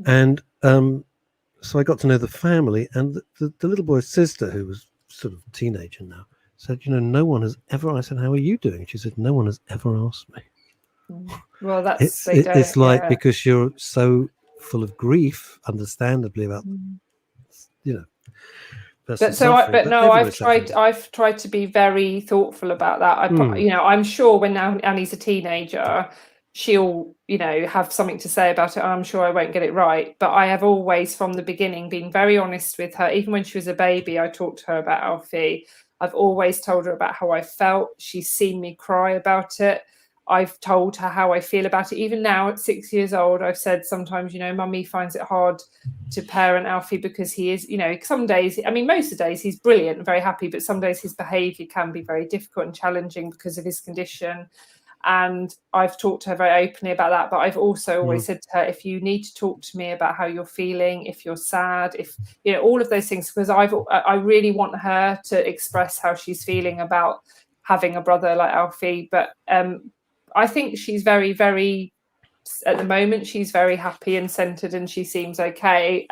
A: And so I got to know the family, and the little boy's sister, who was sort of a teenager now, said, no one has ever. I said, how are you doing? She said, no one has ever asked me.
D: Well, that's
A: it's like because you're so full of grief, understandably, about
D: I've tried to be very thoughtful about that. I'm sure when now Annie's a teenager, she'll, have something to say about it. I'm sure I won't get it right. But I have always, from the beginning, been very honest with her. Even when she was a baby, I talked to her about Alfie. I've always told her about how I felt. She's seen me cry about it. I've told her how I feel about it. Even now at 6 years old, I've said sometimes, Mummy finds it hard to parent Alfie because he is, some days, most of the days he's brilliant and very happy, but some days his behaviour can be very difficult and challenging because of his condition. And I've talked to her very openly about that. But I've also always said to her, if you need to talk to me about how you're feeling, if you're sad, if, all of those things, because I really want her to express how she's feeling about having a brother like Alfie. But I think she's very, very, at the moment, she's very happy and centered and she seems okay.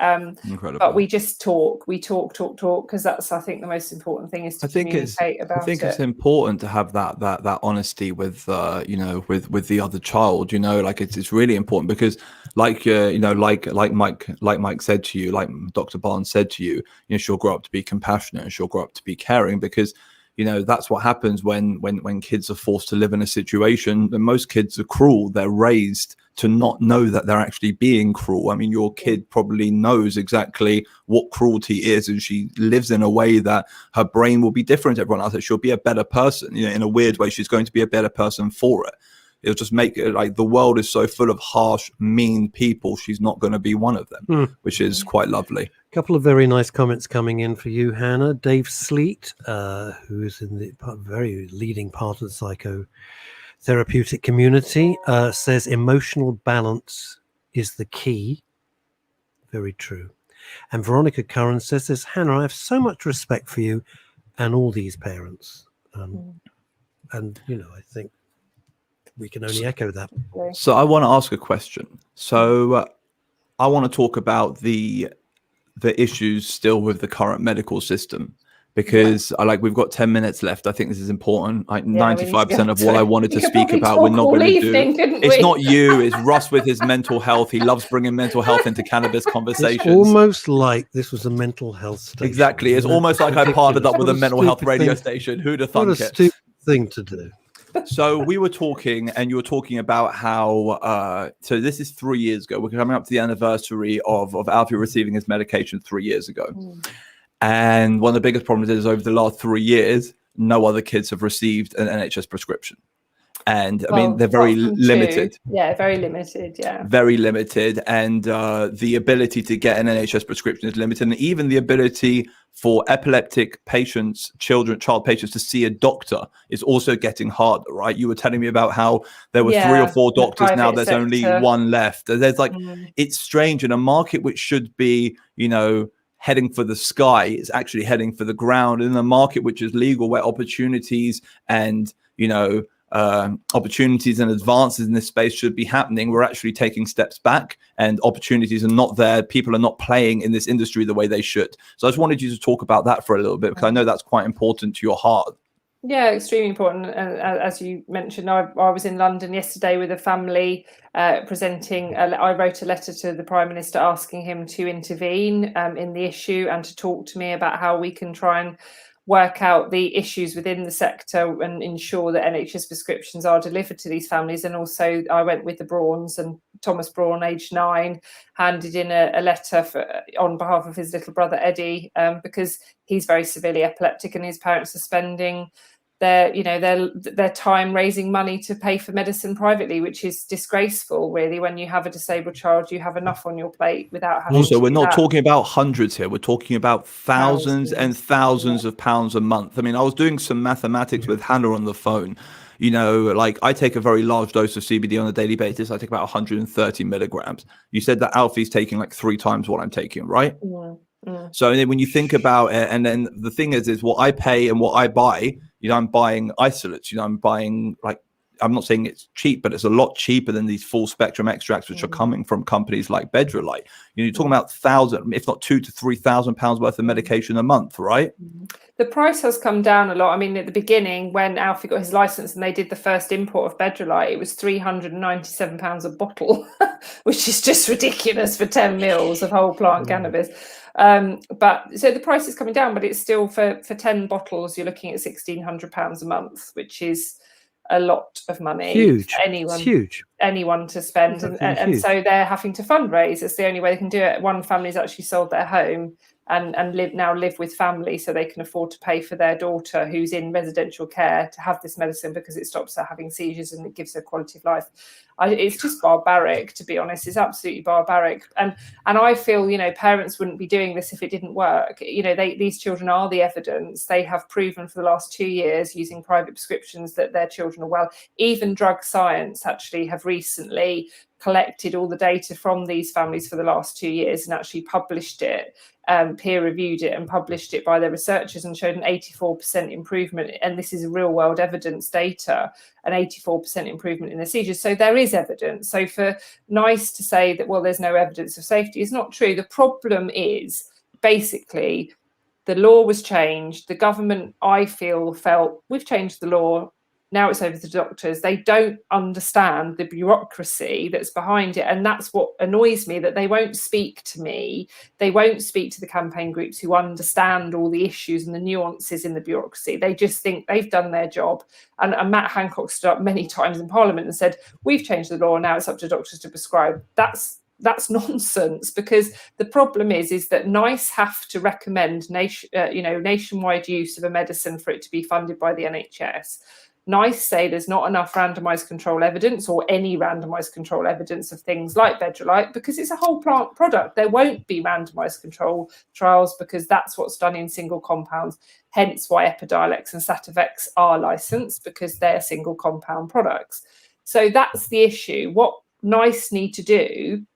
B: Incredible.
D: But we just talk, because that's, I think, the most important thing is to communicate about it.
B: I think it's important to have that honesty with, with the other child, like it's really important because like Mike said to you, like Dr. Barnes said to you, she'll grow up to be compassionate and she'll grow up to be caring because that's what happens when kids are forced to live in a situation. And most kids are cruel. They're raised to not know that they're actually being cruel. I mean, your kid probably knows exactly what cruelty is, and she lives in a way that her brain will be different to everyone else. That she'll be a better person. In a weird way, she's going to be a better person for it. It'll just make it like the world is so full of harsh, mean people. She's not going to be one of them, which is quite lovely.
A: A couple of very nice comments coming in for you, Hannah. Dave Sleet, who is in the very leading part of the psychotherapeutic community, says emotional balance is the key. Very true. And Veronica Curran says this, Hannah, I have so much respect for you and all these parents. And, I think we can only echo that.
B: So I want to ask a question. So I want to talk about the issues still with the current medical system, because we've got 10 minutes left. I think this is important. 95% of what I wanted to speak about, we're not going to do. It's not you, it's Russ with his mental health. He loves bringing mental health into cannabis conversations.
A: It's almost like this was a mental health station.
B: Exactly. It's almost like I partnered up with a mental health radio station. Who'd have thunk it?
A: What a stupid thing to do.
B: So we were talking, and you were talking about how, so this is 3 years ago. We're coming up to the anniversary of Alfie receiving his medication 3 years ago. And one of the biggest problems is over the last 3 years, no other kids have received an NHS prescription. And I mean, they're very limited.
D: Yeah, very limited. Yeah.
B: Very limited. And the ability to get an NHS prescription is limited. And even the ability for epileptic patients, child patients to see a doctor is also getting harder, right? You were telling me about how there were 3 or 4 doctors. Now there's only 1 left. There's it's strange. In a market which should be, heading for the sky, is actually heading for the ground. In a market which is legal, where opportunities and, opportunities and advances in this space should be happening, we're actually taking steps back, and opportunities are not there. People are not playing in this industry the way they should. So I just wanted you to talk about that for a little bit, because I know that's quite important to your heart.
D: Yeah, extremely important. And as you mentioned, I was in London yesterday with a family presenting. I wrote a letter to the Prime Minister asking him to intervene in the issue and to talk to me about how we can try and work out the issues within the sector and ensure that NHS prescriptions are delivered to these families. And also I went with the Brauns, and Thomas Braun, aged 9, handed in a letter on behalf of his little brother Eddie, because he's very severely epileptic and his parents are spending their time raising money to pay for medicine privately, which is disgraceful, really. When you have a disabled child, you have enough on your plate without having
B: also, we're not talking about hundreds here. We're talking about thousands and thousands of pounds a month. I mean, I was doing some mathematics with Hannah on the phone. I take a very large dose of CBD on a daily basis. I take about 130 milligrams. You said that Alfie's taking 3 times what I'm taking, right? So then when you think about it, and then the thing is what I pay and what I buy, I'm buying isolates, I'm buying, I'm not saying it's cheap, but it's a lot cheaper than these full spectrum extracts, which are coming from companies like Bedrolite. You're talking about 1,000, if not 2,000 to 3,000 pounds worth of medication a month, right?
D: The price has come down a lot. I mean, at the beginning, when Alfie got his license and they did the first import of Bedrolite, it was £397 a bottle, which is just ridiculous for 10 mils of whole plant cannabis. But so the price is coming down, but it's still for 10 bottles, you're looking at £1,600 a month, which is a lot of money.
A: Huge.
D: For anyone,
A: it's huge.
D: anyone to spend, and so they're having to fundraise. It's the only way they can do it. One family's actually sold their home and live with family, so they can afford to pay for their daughter who's in residential care to have this medicine because it stops her having seizures and it gives her quality of life. It's just barbaric, to be honest. It's absolutely barbaric, and I feel, you know, parents wouldn't be doing this if it didn't work. You know, these children are the evidence. They have proven for the last 2 years using private prescriptions that their children are well. Even drug science actually have recently collected all the data from these families for the last 2 years and actually published it, peer reviewed it and published it by their researchers, and showed an 84% improvement. And this is real world evidence data, an 84% improvement in the seizures. So there is evidence. So for NICE to say that, well, there's no evidence of safety is not true. The problem is basically the law was changed. The government, I feel, felt we've changed the law. Now it's over to the doctors. They don't understand the bureaucracy that's behind it. And that's what annoys me, that they won't speak to me. They won't speak to the campaign groups who understand all the issues and the nuances in the bureaucracy. They just think they've done their job. And Matt Hancock stood up many times in Parliament and said, we've changed the law, now it's up to doctors to prescribe. That's nonsense, because the problem is that NICE have to recommend nationwide use of a medicine for it to be funded by the NHS. NICE say there's not enough randomised control evidence, or any randomised control evidence, of things like Bedrolite, because it's a whole plant product. There won't be randomised control trials because that's what's done in single compounds. Hence why Epidiolex and Sativex are licensed, because they're single compound products. So that's the issue. What NICE need to do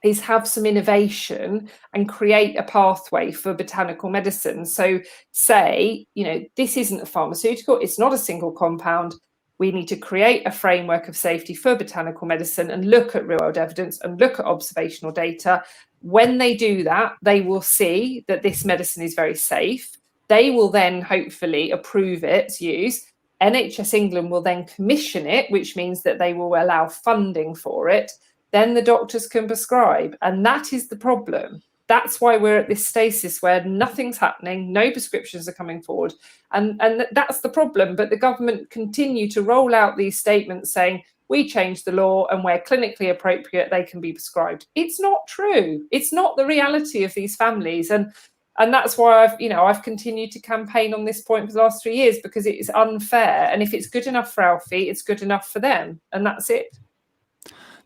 D: is have some innovation and create a pathway for botanical medicine. So say, you know, this isn't a pharmaceutical, it's not a single compound. We need to create a framework of safety for botanical medicine and look at real world evidence and look at observational data. When they do that, they will see that this medicine is very safe. They will then hopefully approve its use. NHS England will then commission it, which means that they will allow funding for it. Then the doctors can prescribe. And that is the problem. That's why we're at this stasis where nothing's happening, no prescriptions are coming forward. And that's the problem. But the government continue to roll out these statements saying, we changed the law and where clinically appropriate, they can be prescribed. It's not true. It's not the reality of these families. And that's why I've continued to campaign on this point for the last 3 years, because it is unfair. And if it's good enough for Alfie, it's good enough for them. And that's it.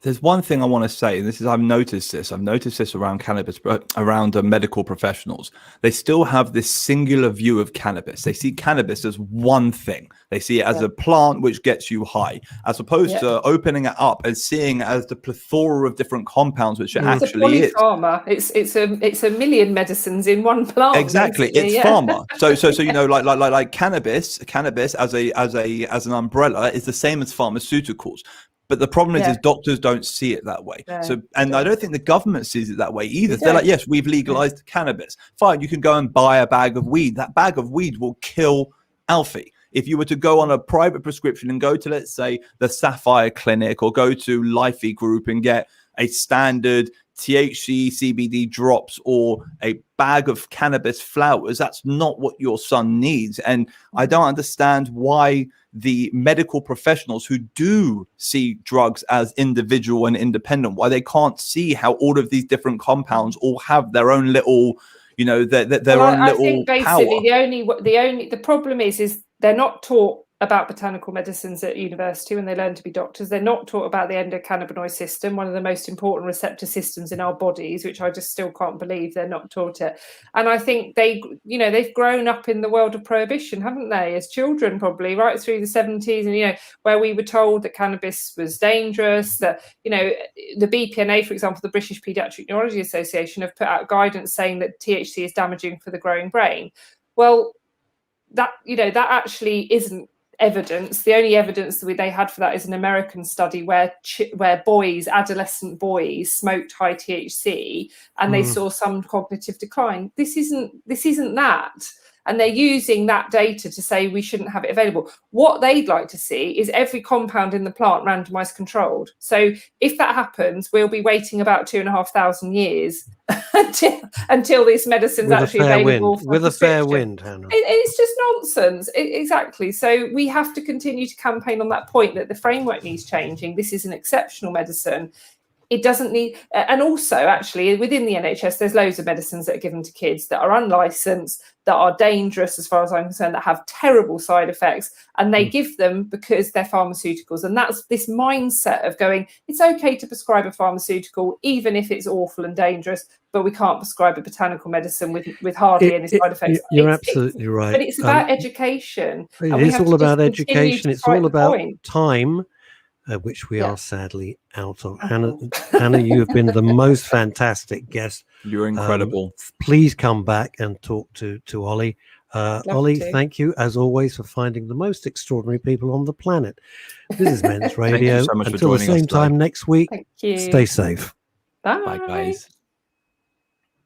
B: There's one thing I want to say, and this is, I've noticed this around cannabis, around medical professionals. They still have this singular view of cannabis. They see cannabis as one thing. They see it as a plant which gets you high, as opposed to opening it up and seeing it as the plethora of different compounds which it actually is.
D: It's a million medicines in one plant.
B: Exactly, it's pharma. So you know, like cannabis as an umbrella is the same as pharmaceuticals. But the problem is doctors don't see it that way. So, and I don't think the government sees it that way either. They're like, yes, we've legalized cannabis. Fine, you can go and buy a bag of weed. That bag of weed will kill Alfie. If you were to go on a private prescription and go to, let's say, the Sapphire Clinic or go to Lifey Group and get a standard THC, CBD drops or a bag of cannabis flowers, that's not what your son needs. And I don't understand why the medical professionals who do see drugs as individual and independent, why they can't see how all of these different compounds all have their own little, you know, I think basically
D: power. The problem is they're not taught about botanical medicines at university when they learn to be doctors. They're not taught about the endocannabinoid system, one of the most important receptor systems in our bodies, which I just still can't believe they're not taught it. And I think they've grown up in the world of prohibition, haven't they, as children, probably right through the 70s, and where we were told that cannabis was dangerous, that the BPNA, for example, the British Paediatric Neurology Association, have put out guidance saying that THC is damaging for the growing brain. Well, that actually isn't evidence. The only evidence that they had for that is an American study where adolescent boys smoked high THC and they saw some cognitive decline. This isn't that. and they're using that data to say we shouldn't have it available. What they'd like to see is every compound in the plant randomized controlled. So if that happens, we'll be waiting about 2,500 years until this medicine's actually available.
A: With a fair wind, Hannah.
D: It's just nonsense. Exactly. So we have to continue to campaign on that point that the framework needs changing. This is an exceptional medicine. It doesn't need, and also actually within the NHS, there's loads of medicines that are given to kids that are unlicensed, that are dangerous as far as I'm concerned, that have terrible side effects, and they give them because they're pharmaceuticals. And that's this mindset of going, it's okay to prescribe a pharmaceutical, even if it's awful and dangerous, but we can't prescribe a botanical medicine with hardly any side effects.
A: You're absolutely right.
D: But it's about education.
A: It is all about education. It's all about time. Which we are sadly out of. Hannah, you have been the most fantastic guest.
B: You're incredible.
A: Please come back and talk to Ollie. Ollie, thank you as always for finding the most extraordinary people on the planet. This is Men's Radio.
B: Thank you so much
A: Until the same time next week.
D: Thank you.
A: Stay safe.
D: Bye.
B: Bye, guys.